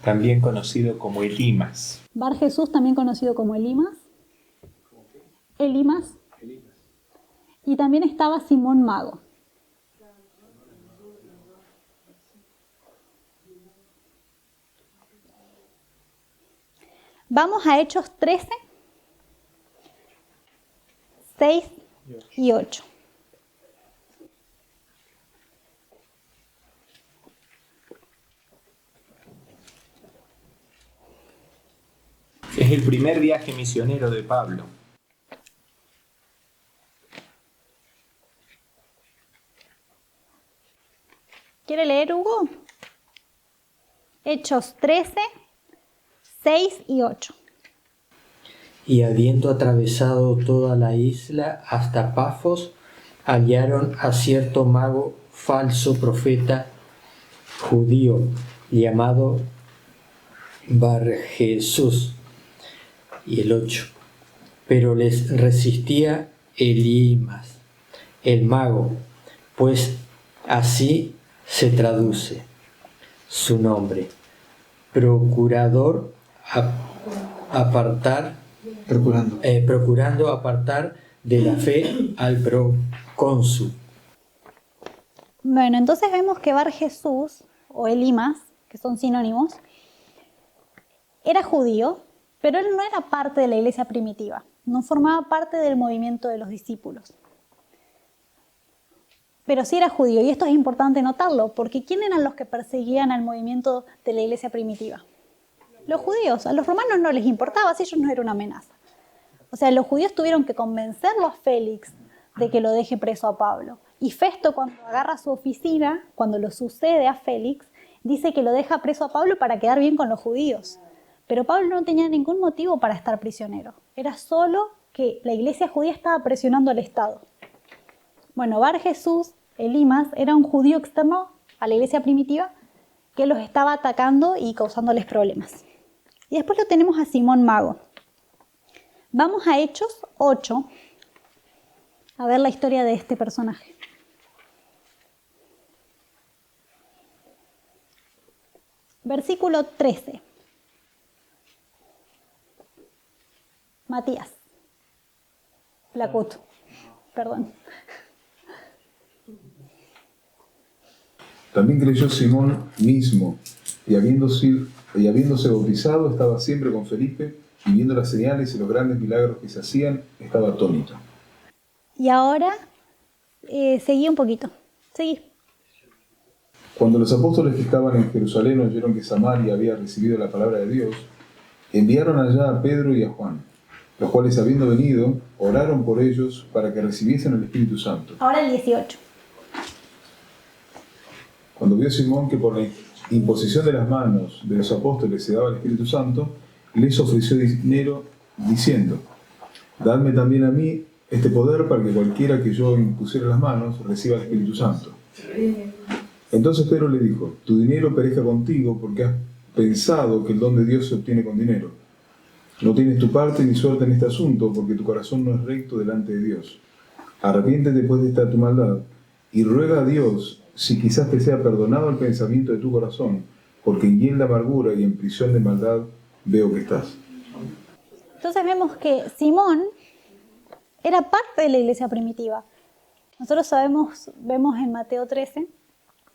también conocido como Elimas. Bar Jesús, también conocido como Elimas. Elimas. Y también estaba Simón Mago. Vamos a Hechos 13, 6 y 8. Es el primer viaje misionero de Pablo. ¿Quiere leer, Hugo? Hechos 13, 6 y 8. Y habiendo atravesado toda la isla hasta Pafos, hallaron a cierto mago falso profeta judío llamado Barjesús. Y el 8. Pero les resistía Elimas, el mago, pues así se traduce su nombre, procurando apartar de la fe al procónsul. Bueno, entonces vemos que Bar Jesús o Elimas, que son sinónimos, era judío, pero él no era parte de la iglesia primitiva, no formaba parte del movimiento de los discípulos. Pero sí era judío, y esto es importante notarlo, porque ¿quién eran los que perseguían al movimiento de la iglesia primitiva? Los judíos. A los romanos no les importaba, si ellos no eran una amenaza. O sea, los judíos tuvieron que convencerlo a Félix de que lo deje preso a Pablo. Y Festo, cuando agarra su oficina, cuando lo sucede a Félix, dice que lo deja preso a Pablo para quedar bien con los judíos. Pero Pablo no tenía ningún motivo para estar prisionero. Era solo que la iglesia judía estaba presionando al Estado. Bueno, Bar Jesús, Elimas, era un judío externo a la iglesia primitiva que los estaba atacando y causándoles problemas. Y después lo tenemos a Simón Mago. Vamos a Hechos 8 a ver la historia de este personaje. Versículo 13. Matías. Placut. Perdón. También creyó Simón mismo, y habiéndose bautizado, estaba siempre con Felipe, y viendo las señales y los grandes milagros que se hacían, estaba atónito. Y ahora, seguí un poquito. Seguí. Cuando los apóstoles que estaban en Jerusalén oyeron que Samaria había recibido la palabra de Dios, enviaron allá a Pedro y a Juan, los cuales, habiendo venido, oraron por ellos para que recibiesen el Espíritu Santo. Ahora el 18. Cuando vio Simón que por la imposición de las manos de los apóstoles se daba el Espíritu Santo, les ofreció dinero diciendo: dadme también a mí este poder para que cualquiera que yo impusiera las manos reciba el Espíritu Santo. Entonces Pedro le dijo: tu dinero perezca contigo, porque has pensado que el don de Dios se obtiene con dinero. No tienes tu parte ni suerte en este asunto, porque tu corazón no es recto delante de Dios. Arrepiéntete pues de esta tu maldad, y ruega a Dios si quizás te sea perdonado el pensamiento de tu corazón, porque en hiel de amargura y en prisión de maldad veo que estás. Entonces vemos que Simón era parte de la iglesia primitiva. Nosotros vemos en Mateo 13,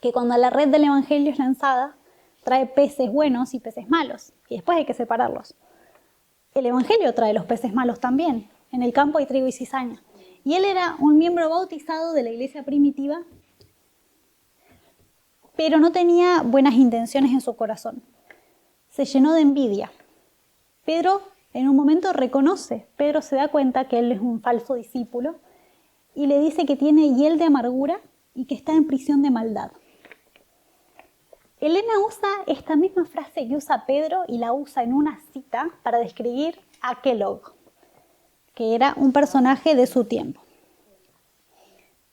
que cuando la red del evangelio es lanzada, trae peces buenos y peces malos, y después hay que separarlos. El evangelio trae los peces malos también. En el campo hay trigo y cizaña. Y él era un miembro bautizado de la iglesia primitiva, pero no tenía buenas intenciones en su corazón. Se llenó de envidia. Pedro en un momento reconoce, Pedro se da cuenta que él es un falso discípulo y le dice que tiene hiel de amargura y que está en prisión de maldad. Elena usa esta misma frase que usa Pedro y la usa en una cita para describir a Kellogg, que era un personaje de su tiempo.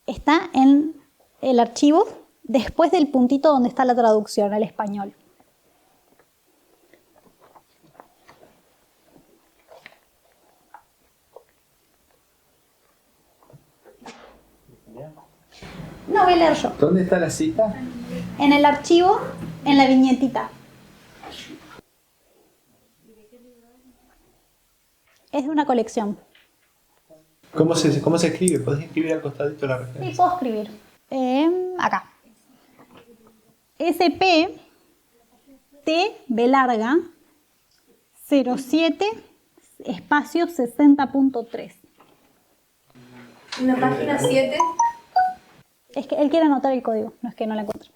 Está en el archivo después del puntito donde está la traducción al español. No, voy a leer yo. ¿Dónde está la cita? En el archivo, en la viñetita. Es de una colección. ¿Cómo se escribe? ¿Podés escribir al costadito la referencia? Sí, puedo escribir. Acá. SP T B larga 07 espacio 60.3. En la página 7. Es que él quiere anotar el código, no es que no la encuentre.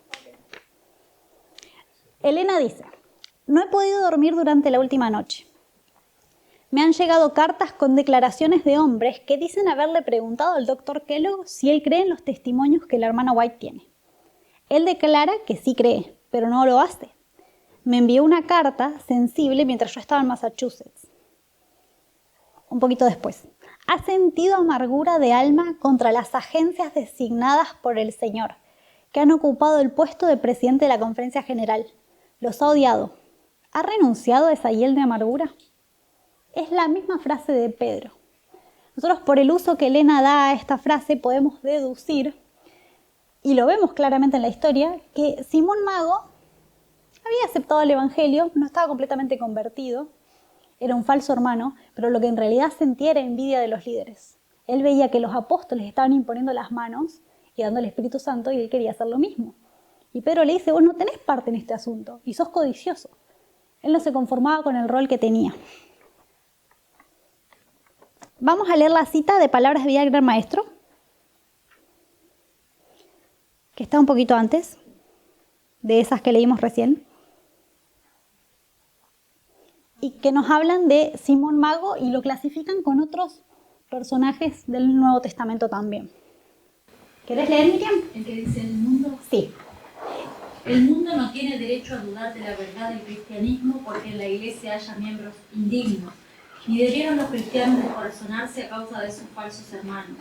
Elena dice, no he podido dormir durante la última noche. Me han llegado cartas con declaraciones de hombres que dicen haberle preguntado al doctor Kellogg si él cree en los testimonios que la hermana White tiene. Él declara que sí cree, pero no lo hace. Me envió una carta sensible mientras yo estaba en Massachusetts. Un poquito después. Ha sentido amargura de alma contra las agencias designadas por el Señor, que han ocupado el puesto de presidente de la Conferencia General. Los ha odiado. ¿Ha renunciado a esa hiel de amargura? Es la misma frase de Pedro. Nosotros, por el uso que Elena da a esta frase, podemos deducir, y lo vemos claramente en la historia, que Simón Mago había aceptado el Evangelio, no estaba completamente convertido, era un falso hermano, pero lo que en realidad sentía era envidia de los líderes. Él veía que los apóstoles estaban imponiendo las manos y dando el Espíritu Santo y él quería hacer lo mismo. Y Pedro le dice, vos no tenés parte en este asunto y sos codicioso. Él no se conformaba con el rol que tenía. Vamos a leer la cita de Palabras de Vida del Gran Maestro, que está un poquito antes de esas que leímos recién, y que nos hablan de Simón Mago y lo clasifican con otros personajes del Nuevo Testamento también. ¿Querés leer, Miriam? El que dice el mundo. Sí. El mundo no tiene derecho a dudar de la verdad del cristianismo porque en la iglesia haya miembros indignos, ni debieron los cristianos descorazonarse a causa de sus falsos hermanos.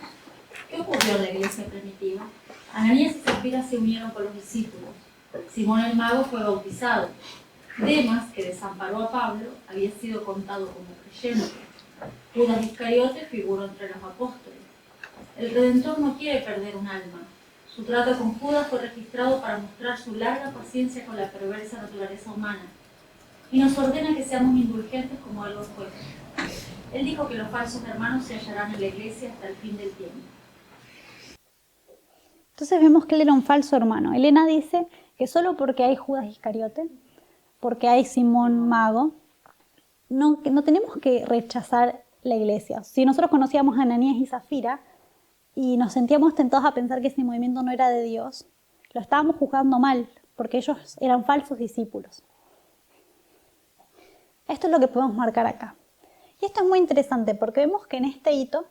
¿Qué ocurrió en la iglesia primitiva? Ananías y Zafira se unieron con los discípulos. Simón el mago fue bautizado. Demas, que desamparó a Pablo, había sido contado como creyente. Judas Iscariote figuró entre los apóstoles. El Redentor no quiere perder un alma. Su trato con Judas fue registrado para mostrar su larga paciencia con la perversa naturaleza humana. Y nos ordena que seamos indulgentes como él lo fue. Él dijo que los falsos hermanos se hallarán en la iglesia hasta el fin del tiempo. Entonces vemos que él era un falso hermano. Elena dice que solo porque hay Judas Iscariote, porque hay Simón Mago, que no tenemos que rechazar la iglesia. Si nosotros conocíamos a Ananías y Zafira y nos sentíamos tentados a pensar que ese movimiento no era de Dios, lo estábamos juzgando mal, porque ellos eran falsos discípulos. Esto es lo que podemos marcar acá. Y esto es muy interesante porque vemos que en este hito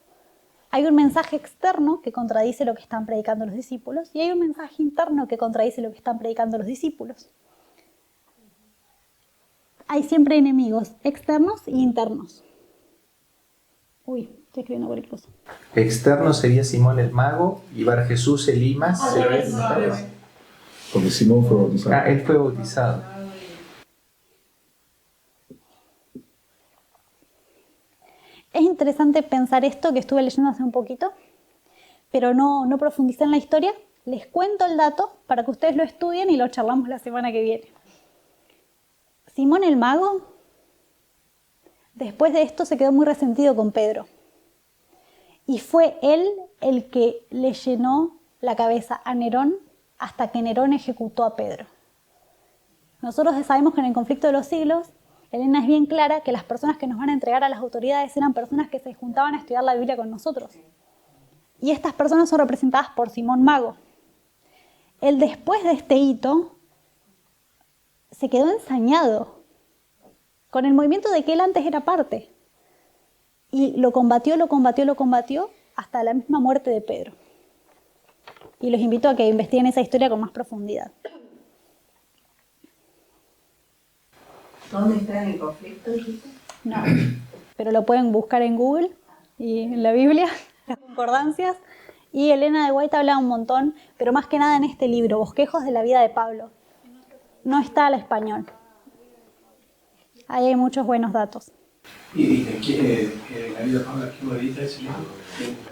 hay un mensaje externo que contradice lo que están predicando los discípulos y hay un mensaje interno que contradice lo que están predicando los discípulos. Hay siempre enemigos externos e internos. Uy, estoy escribiendo cualquier cosa. Externo sería Simón el mago y Bar Jesús el Limas. Porque Simón fue bautizado. Ah, él fue bautizado. Es interesante pensar esto que estuve leyendo hace un poquito, pero no profundicé en la historia. Les cuento el dato para que ustedes lo estudien y lo charlamos la semana que viene. Simón el mago, después de esto se quedó muy resentido con Pedro. Y fue él el que le llenó la cabeza a Nerón hasta que Nerón ejecutó a Pedro. Nosotros sabemos que en el conflicto de los siglos, Elena es bien clara que las personas que nos van a entregar a las autoridades eran personas que se juntaban a estudiar la Biblia con nosotros. Y estas personas son representadas por Simón Mago. Él, después de este hito, se quedó ensañado con el movimiento de que él antes era parte. Y lo combatió hasta la misma muerte de Pedro. Y los invito a que investiguen esa historia con más profundidad. ¿Dónde está el conflicto? No, pero lo pueden buscar en Google y en la Biblia, las concordancias. Y Elena de White habla un montón, pero más que nada en este libro, Bosquejos de la vida de Pablo. No está al español. Ahí hay muchos buenos datos. ¿Y de quién la vida de Pablo quién lo edita ese libro?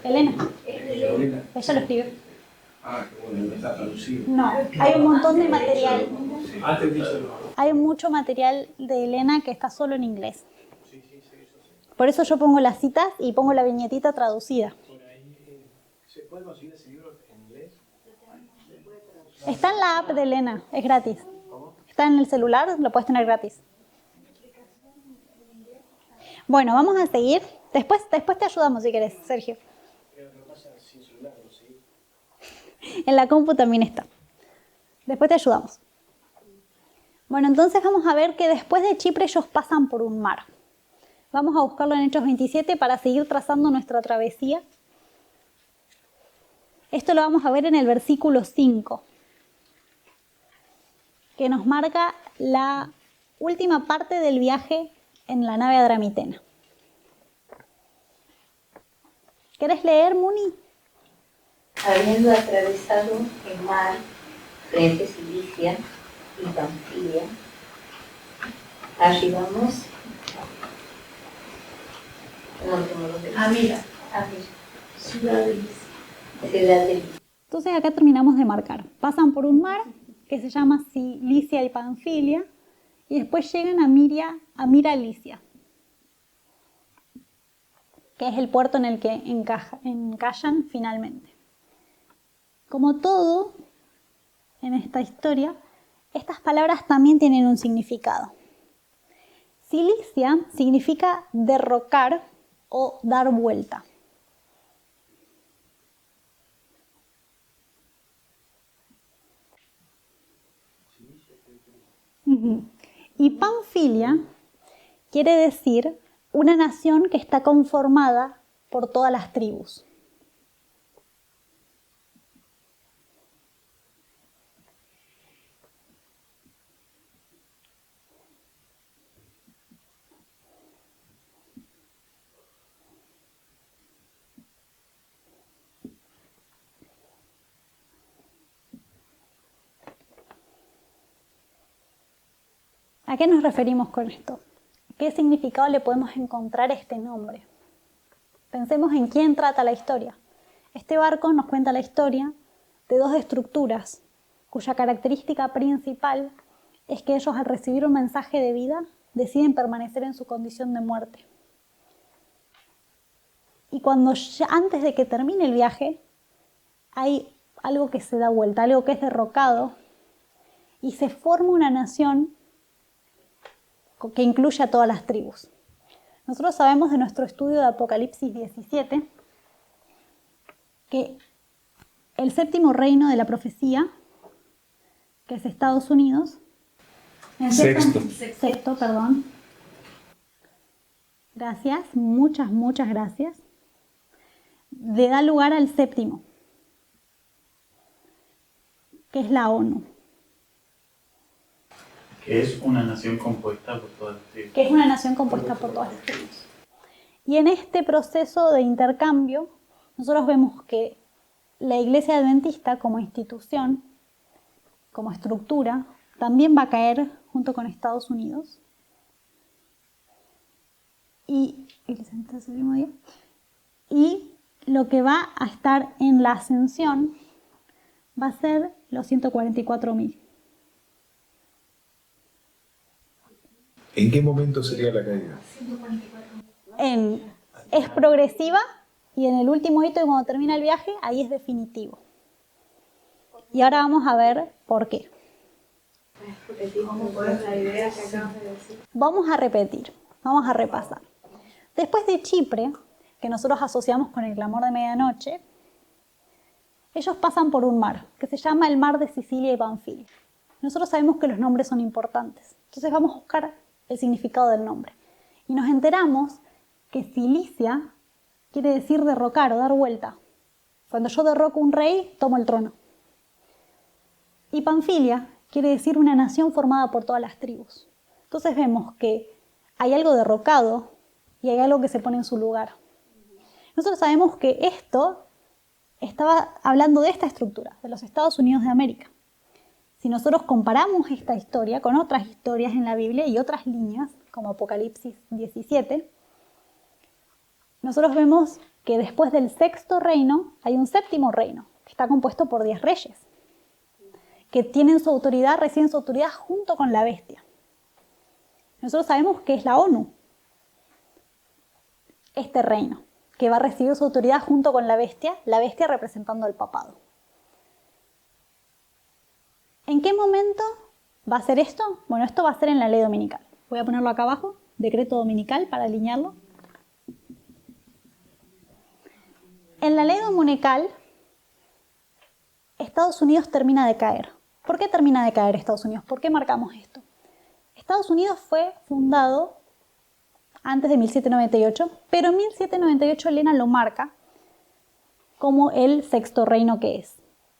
Elena. Elena. Ella lo escribió. Ah, qué bueno, no está traducido. No, hay un montón de material. Antes dice Hay mucho material de Elena que está solo en inglés. Por eso yo pongo las citas y pongo la viñetita traducida. ¿Se puede conseguir ese libro en inglés? Está en la app de Elena, es gratis. Está en el celular, lo puedes tener gratis. Bueno, vamos a seguir. Después te ayudamos si querés, Sergio. Lo que pasa es En la compu también está. Después te ayudamos. Bueno, entonces vamos a ver que después de Chipre ellos pasan por un mar. Vamos a buscarlo en Hechos 27 para seguir trazando nuestra travesía. Esto lo vamos a ver en el versículo 5, que nos marca la última parte del viaje en la nave adramitena. ¿Querés leer, Muni? Habiendo atravesado el mar frente a Cilicia y Panfilia, arribamos Ah, mira. Ciudad de Licia. Entonces acá terminamos de marcar. Pasan por un mar que se llama Cilicia y Panfilia y después llegan a Mira-Licia, que es el puerto en el que encallan finalmente. Como todo en esta historia, estas palabras también tienen un significado. Cilicia significa derrocar o dar vuelta. Y Panfilia quiere decir una nación que está conformada por todas las tribus. ¿A qué nos referimos con esto? ¿Qué significado le podemos encontrar a este nombre? Pensemos en quién trata la historia. Este barco nos cuenta la historia de dos estructuras, cuya característica principal es que ellos, al recibir un mensaje de vida, deciden permanecer en su condición de muerte. Y antes de que termine el viaje, hay algo que se da vuelta, algo que es derrocado, y se forma una nación que incluye a todas las tribus. Nosotros sabemos de nuestro estudio de Apocalipsis 17 que el séptimo reino de la profecía, que es Estados Unidos, Sexto, perdón. Gracias, muchas gracias. Le da lugar al séptimo, que es la ONU. Que es una nación compuesta por todas las tribus. Y en este proceso de intercambio, nosotros vemos que la Iglesia Adventista como institución, como estructura, también va a caer junto con Estados Unidos. Y lo que va a estar en la ascensión va a ser los 144.000. ¿En qué momento sería la caída? Es progresiva y en el último hito, cuando termina el viaje, ahí es definitivo. Y ahora vamos a ver por qué. Vamos a repetir, vamos a repasar. Después de Chipre, que nosotros asociamos con el clamor de medianoche, ellos pasan por un mar, que se llama el mar de Sicilia y Panfilia. Nosotros sabemos que los nombres son importantes, entonces vamos a buscar el significado del nombre. Y nos enteramos que Cilicia quiere decir derrocar o dar vuelta. Cuando yo derroco un rey, tomo el trono. Y Panfilia quiere decir una nación formada por todas las tribus. Entonces vemos que hay algo derrocado y hay algo que se pone en su lugar. Nosotros sabemos que esto estaba hablando de esta estructura, de los Estados Unidos de América. Si nosotros comparamos esta historia con otras historias en la Biblia y otras líneas, como Apocalipsis 17, nosotros vemos que después del sexto reino hay un séptimo reino, que está compuesto por 10 reyes, que reciben su autoridad junto con la bestia. Nosotros sabemos que es la ONU, este reino, que va a recibir su autoridad junto con la bestia representando al papado. ¿En qué momento va a ser esto? Bueno, esto va a ser en la ley dominical. Voy a ponerlo acá abajo, decreto dominical, para alinearlo. En la ley dominical, Estados Unidos termina de caer. ¿Por qué termina de caer Estados Unidos? ¿Por qué marcamos esto? Estados Unidos fue fundado antes de 1798, pero en 1798 Elena lo marca como el sexto reino que es.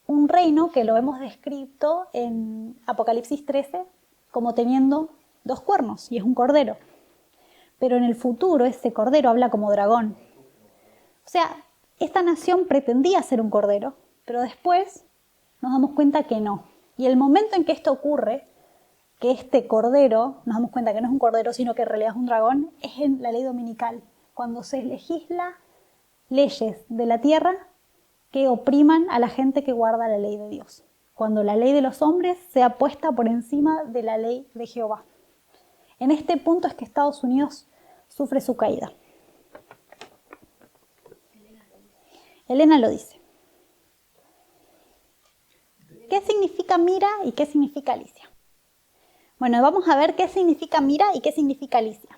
Un reino que lo hemos descrito en Apocalipsis 13 como teniendo 2 cuernos, y es un cordero. Pero en el futuro ese cordero habla como dragón. O sea, esta nación pretendía ser un cordero, pero después nos damos cuenta que no. Y el momento en que esto ocurre, que este cordero, nos damos cuenta que no es un cordero, sino que en realidad es un dragón, es en la ley dominical, cuando se legisla leyes de la tierra que opriman a la gente que guarda la ley de Dios. Cuando la ley de los hombres sea puesta por encima de la ley de Jehová. En este punto es que Estados Unidos sufre su caída. Elena lo dice. ¿Qué significa Mira y qué significa Alicia? Bueno, vamos a ver qué significa Mira y qué significa Alicia.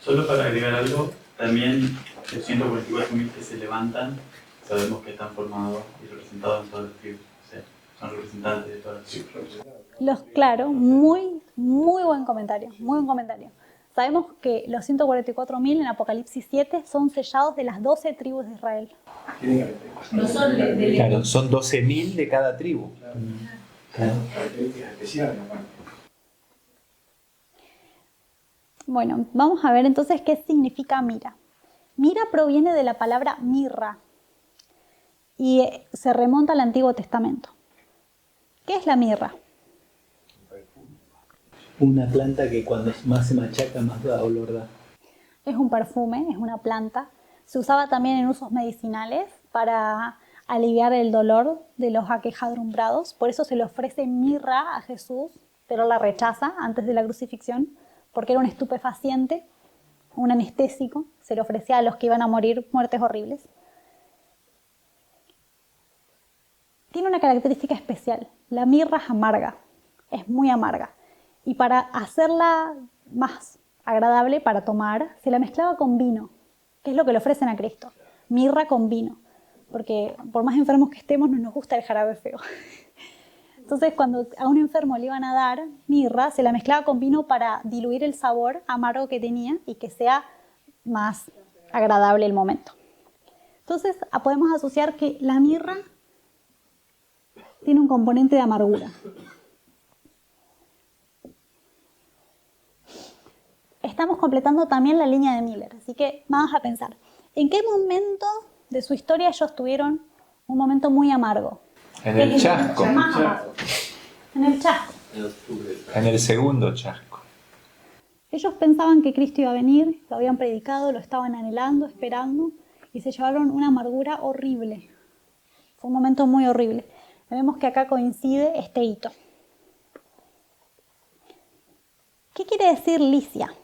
Solo para agregar algo, también los 144.000 que se levantan, sabemos que están formados y representados en todas las tribus. O sea, son representantes de todas las tribus. Claro, muy buen comentario, muy buen comentario. Sabemos que los 144.000 en Apocalipsis 7 son sellados de las 12 tribus de Israel. No son de Claro, son 12.000 de cada tribu. Claro. Características especiales. Bueno, vamos a ver entonces qué significa mira. Mira proviene de la palabra mirra y se remonta al Antiguo Testamento. ¿Qué es la mirra? Una planta que cuando más se machaca, más da olor da. Es un perfume, es una planta. Se usaba también en usos medicinales para aliviar el dolor de los aquejadumbrados. Por eso se le ofrece mirra a Jesús, pero la rechaza antes de la crucifixión, porque era un estupefaciente, un anestésico. Se le ofrecía a los que iban a morir muertes horribles. Tiene una característica especial. La mirra es amarga, es muy amarga. Y para hacerla más agradable para tomar, se la mezclaba con vino, que es lo que le ofrecen a Cristo. Mirra con vino, porque por más enfermos que estemos, no nos gusta el jarabe feo. Entonces, cuando a un enfermo le iban a dar mirra, se la mezclaba con vino para diluir el sabor amargo que tenía y que sea más agradable el momento. Entonces, podemos asociar que la mirra tiene un componente de amargura. Estamos completando también la línea de Miller, así que vamos a pensar, ¿en qué momento de su historia ellos tuvieron un momento muy amargo? En el chasco. En el chasco. En el segundo chasco. Ellos pensaban que Cristo iba a venir, lo habían predicado, lo estaban anhelando, esperando, y se llevaron una amargura horrible. Fue un momento muy horrible. Vemos que acá coincide este hito. ¿Qué quiere decir Licia?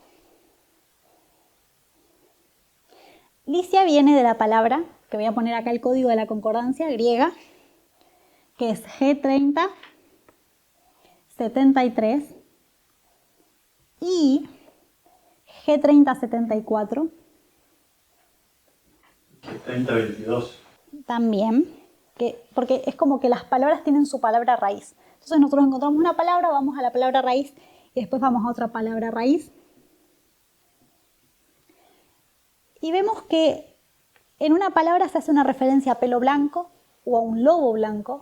Licia viene de la palabra, que voy a poner acá el código de la concordancia griega, que es G30, 73 y G30, 74. G30, 22. También, porque es como que las palabras tienen su palabra raíz. Entonces nosotros encontramos una palabra, vamos a la palabra raíz y después vamos a otra palabra raíz. Y vemos que en una palabra se hace una referencia a pelo blanco o a un lobo blanco.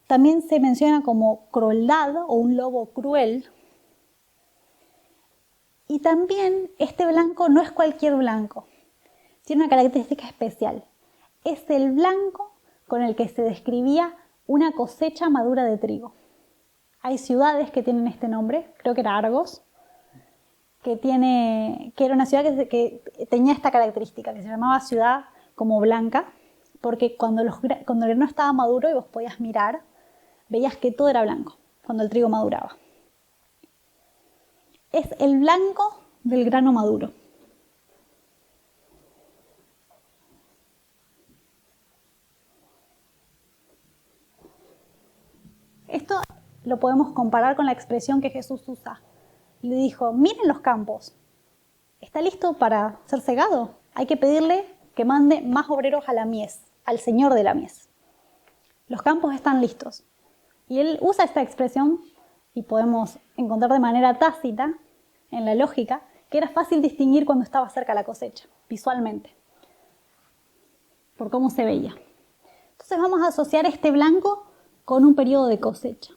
También se menciona como crueldad o un lobo cruel. Y también este blanco no es cualquier blanco. Tiene una característica especial. Es el blanco con el que se describía una cosecha madura de trigo. Hay ciudades que tienen este nombre, creo que era Argos, que era una ciudad que tenía esta característica, que se llamaba ciudad como blanca, porque cuando el grano estaba maduro y vos podías mirar, veías que todo era blanco cuando el trigo maduraba. Es el blanco del grano maduro. Esto lo podemos comparar con la expresión que Jesús usa. Le dijo, miren los campos, ¿está listo para ser segado? Hay que pedirle que mande más obreros a la mies, al señor de la mies. los campos están listos. Y él usa esta expresión, y podemos encontrar de manera tácita, en la lógica, que era fácil distinguir cuando estaba cerca la cosecha, visualmente, por cómo se veía. Entonces vamos a asociar este blanco con un periodo de cosecha.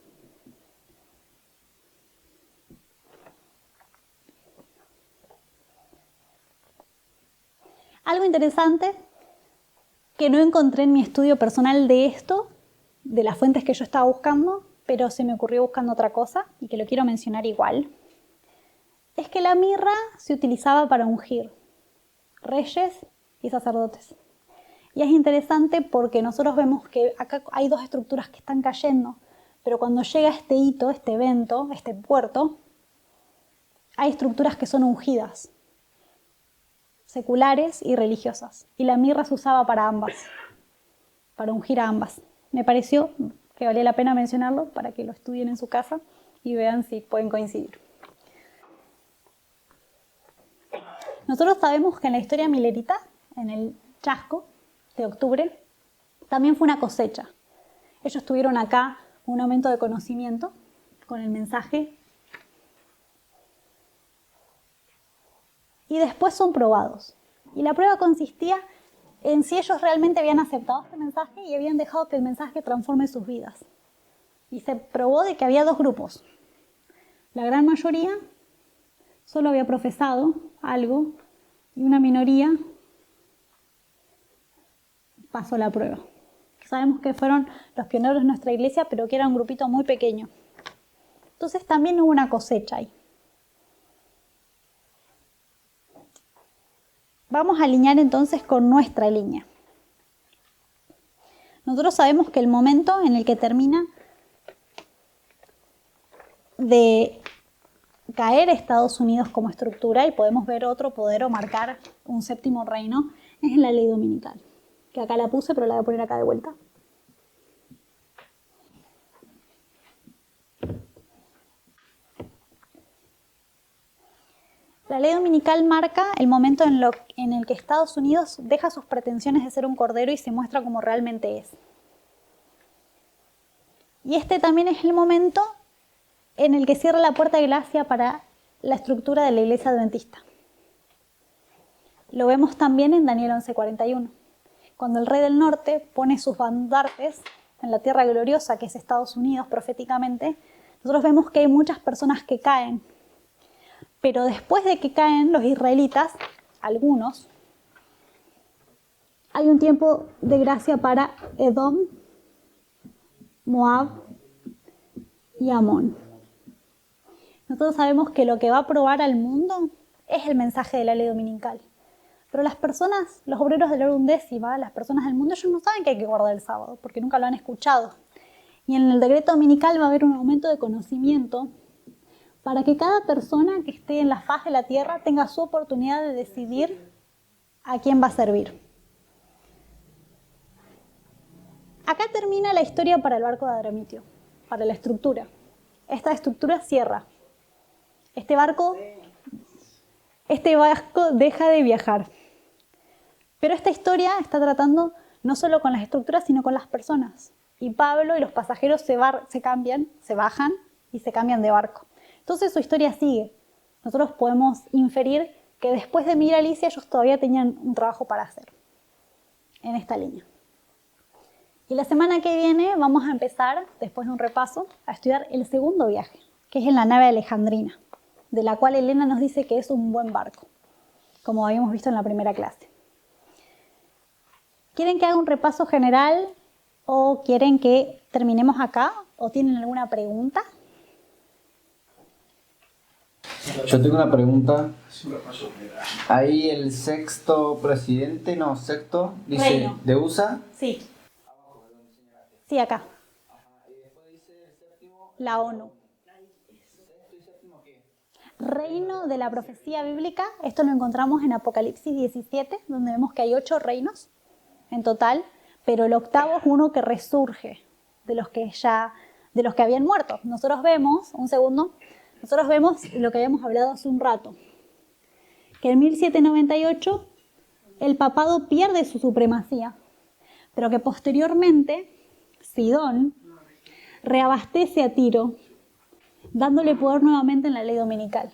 Algo interesante que no encontré en mi estudio personal de esto, de las fuentes que yo estaba buscando, pero se me ocurrió buscando otra cosa y que lo quiero mencionar igual, es que la mirra se utilizaba para ungir reyes y sacerdotes. Y es interesante porque nosotros vemos que acá hay dos estructuras que están cayendo, pero cuando llega este hito, este evento, este puerto, hay estructuras que son ungidas, seculares y religiosas. Y la mirra se usaba para ambas, para ungir a ambas. Me pareció que valía la pena mencionarlo para que lo estudien en su casa y vean si pueden coincidir. Nosotros sabemos que en la historia milerita, en el chasco de octubre, también fue una cosecha. Ellos tuvieron acá un aumento de conocimiento con el mensaje y después son probados. Y la prueba consistía en si ellos realmente habían aceptado este mensaje y habían dejado que el mensaje transforme sus vidas. Y se probó de que había dos grupos. La gran mayoría solo había profesado algo y una minoría pasó la prueba. Sabemos que fueron los pioneros de nuestra iglesia, pero que era un grupito muy pequeño. Entonces también hubo una cosecha ahí. Vamos a alinear entonces con nuestra línea. Nosotros sabemos que el momento en el que termina de caer Estados Unidos como estructura, y podemos ver otro poder o marcar un séptimo reino, es en la ley dominical, que acá la puse, pero la voy a poner acá de vuelta. La ley dominical marca el momento en el que Estados Unidos deja sus pretensiones de ser un cordero y se muestra como realmente es. Y este también es el momento en el que cierra la puerta de gracia para la estructura de la iglesia adventista. Lo vemos también en Daniel 11:41. Cuando el rey del norte pone sus baluartes en la tierra gloriosa, que es Estados Unidos proféticamente, nosotros vemos que hay muchas personas que caen. Pero después de que caen los israelitas, algunos, hay un tiempo de gracia para Edom, Moab y Amón. Nosotros sabemos que lo que va a probar al mundo es el mensaje de la ley dominical. Pero las personas, los obreros de la hora undécima, las personas del mundo, ellos no saben que hay que guardar el sábado, porque nunca lo han escuchado. Y en el decreto dominical va a haber un aumento de conocimiento para que cada persona que esté en la faz de la tierra tenga su oportunidad de decidir a quién va a servir. Acá termina la historia para el barco de Adramitio, para la estructura. Esta estructura cierra. Este barco deja de viajar. Pero esta historia está tratando no solo con las estructuras, sino con las personas. Y Pablo y los pasajeros se bajan y se cambian de barco. Entonces su historia sigue. Nosotros podemos inferir que después de Mira Alicia ellos todavía tenían un trabajo para hacer en esta línea. Y la semana que viene vamos a empezar, después de un repaso, a estudiar el segundo viaje, que es en la nave alejandrina, de la cual Elena nos dice que es un buen barco, como habíamos visto en la primera clase. ¿Quieren que haga un repaso general o quieren que terminemos acá? ¿O tienen alguna pregunta? Yo tengo una pregunta. Ahí el sexto, dice Reino. de USA. Sí. Sí, acá. La ONU. Reino de la profecía bíblica. Esto lo encontramos en Apocalipsis 17, donde vemos que hay 8 reinos en total, pero el octavo es uno que resurge de los que habían muerto. Nosotros vemos lo que habíamos hablado hace un rato, que en 1798 el papado pierde su supremacía, pero que posteriormente Sidón, reabastece a Tiro, dándole poder nuevamente en la ley dominical.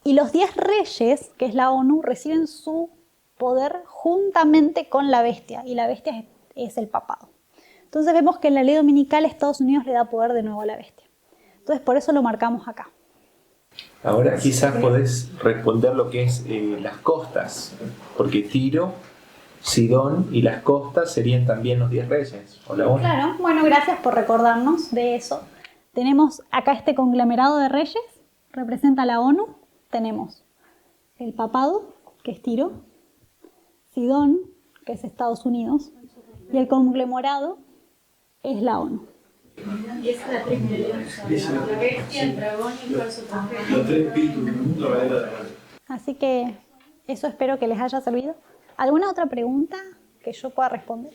Y los 10 reyes, que es la ONU, reciben su poder juntamente con la bestia, y la bestia es el papado. Entonces vemos que en la ley dominical Estados Unidos le da poder de nuevo a la bestia. Entonces por eso lo marcamos acá. Ahora quizás podés responder lo que es las costas, porque Tiro, Sidón y las costas serían también los 10 reyes. Hola, ONU. Claro, bueno, gracias por recordarnos de eso. Tenemos acá este conglomerado de reyes, representa la ONU. Tenemos el papado, que es Tiro, Sidón, que es Estados Unidos, y el conglomerado es la ONU. Y esa es la triple alianza, la bestia, el dragón y el falso profeta. Los 3 espíritus del mundo van a ir adelante. Así que eso espero que les haya servido. ¿Alguna otra pregunta que yo pueda responder?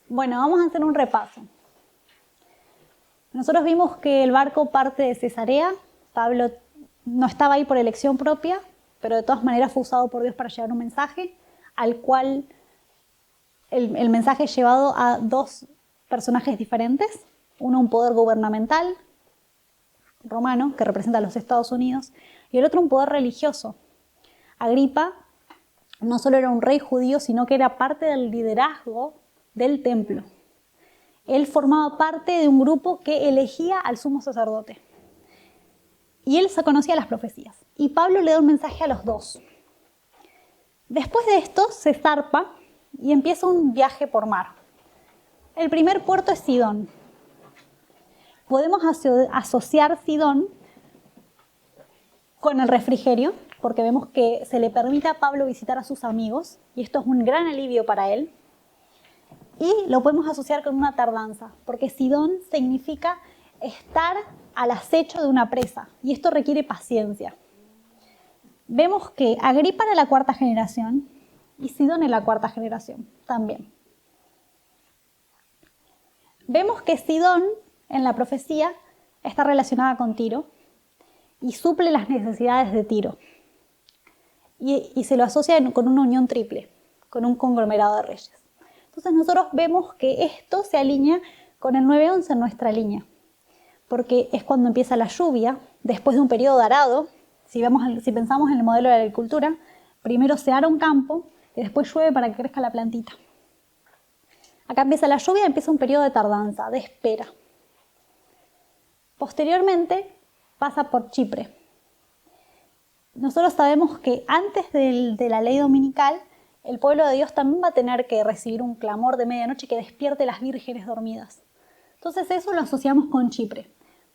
Bueno, vamos a hacer un repaso. Nosotros vimos que el barco parte de Cesarea. Pablo no estaba ahí por elección propia, pero de todas maneras fue usado por Dios para llevar un mensaje, al cual el mensaje es llevado a 2 personajes diferentes. Uno, un poder gubernamental romano, que representa a los Estados Unidos, y el otro, un poder religioso. Agripa no solo era un rey judío, sino que era parte del liderazgo del templo. Él formaba parte de un grupo que elegía al sumo sacerdote. Y él conocía las profecías. Y Pablo le da un mensaje a los 2. Después de esto se zarpa y empieza un viaje por mar. El primer puerto es Sidón. Podemos asociar Sidón con el refrigerio, porque vemos que se le permite a Pablo visitar a sus amigos, y esto es un gran alivio para él. Y lo podemos asociar con una tardanza, porque Sidón significa estar al acecho de una presa, y esto requiere paciencia. Vemos que Agripa era la 4ª generación, y Sidón es la 4ª generación también. Vemos que Sidón, en la profecía, está relacionada con Tiro, y suple las necesidades de Tiro. Y se lo asocia con una unión triple, con un conglomerado de reyes. Entonces nosotros vemos que esto se alinea con el 9:11 en nuestra línea, porque es cuando empieza la lluvia, después de un periodo de arado. Si pensamos en el modelo de la agricultura, primero se ara un campo y después llueve para que crezca la plantita. Acá empieza la lluvia y empieza un periodo de tardanza, de espera. Posteriormente pasa por Chipre. Nosotros sabemos que antes de la ley dominical, el pueblo de Dios también va a tener que recibir un clamor de medianoche que despierte las vírgenes dormidas. Entonces eso lo asociamos con Chipre,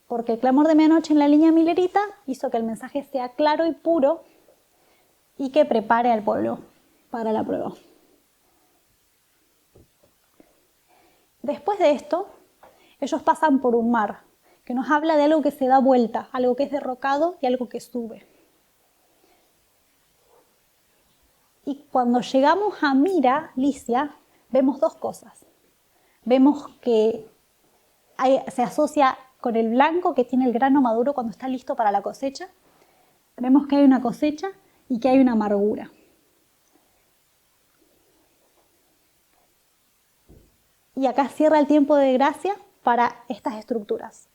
porque el clamor de medianoche en la línea milerita hizo que el mensaje sea claro y puro y que prepare al pueblo para la prueba. Después de esto, ellos pasan por un mar, que nos habla de algo que se da vuelta, algo que es derrocado y algo que sube. Y cuando llegamos a Mira, Licia, vemos 2 cosas. Vemos que se asocia con el blanco que tiene el grano maduro cuando está listo para la cosecha. Vemos que hay una cosecha y que hay una amargura. Y acá cierra el tiempo de gracia para estas estructuras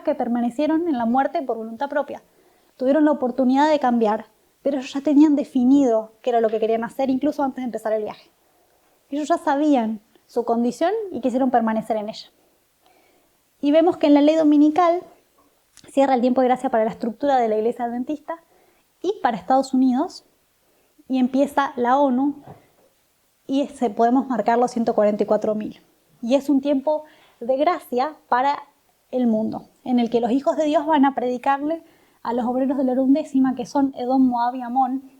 que permanecieron en la muerte por voluntad propia. Tuvieron la oportunidad de cambiar, pero ellos ya tenían definido qué era lo que querían hacer, incluso antes de empezar el viaje. Ellos ya sabían su condición y quisieron permanecer en ella. Y vemos que en la ley dominical cierra el tiempo de gracia para la estructura de la Iglesia Adventista y para Estados Unidos, y empieza la ONU, y podemos marcar los 144.000. Y es un tiempo de gracia para el mundo, en el que los hijos de Dios van a predicarle a los obreros de la hora undécima, que son Edom, Moab y Amón,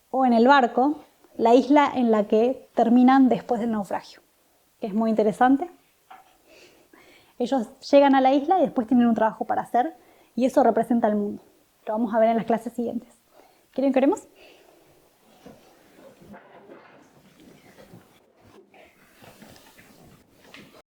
o en el barco, la isla en la que terminan después del naufragio, que es muy interesante. Ellos llegan a la isla y después tienen un trabajo para hacer, y eso representa al mundo. Lo vamos a ver en las clases siguientes. ¿Quieren que oremos?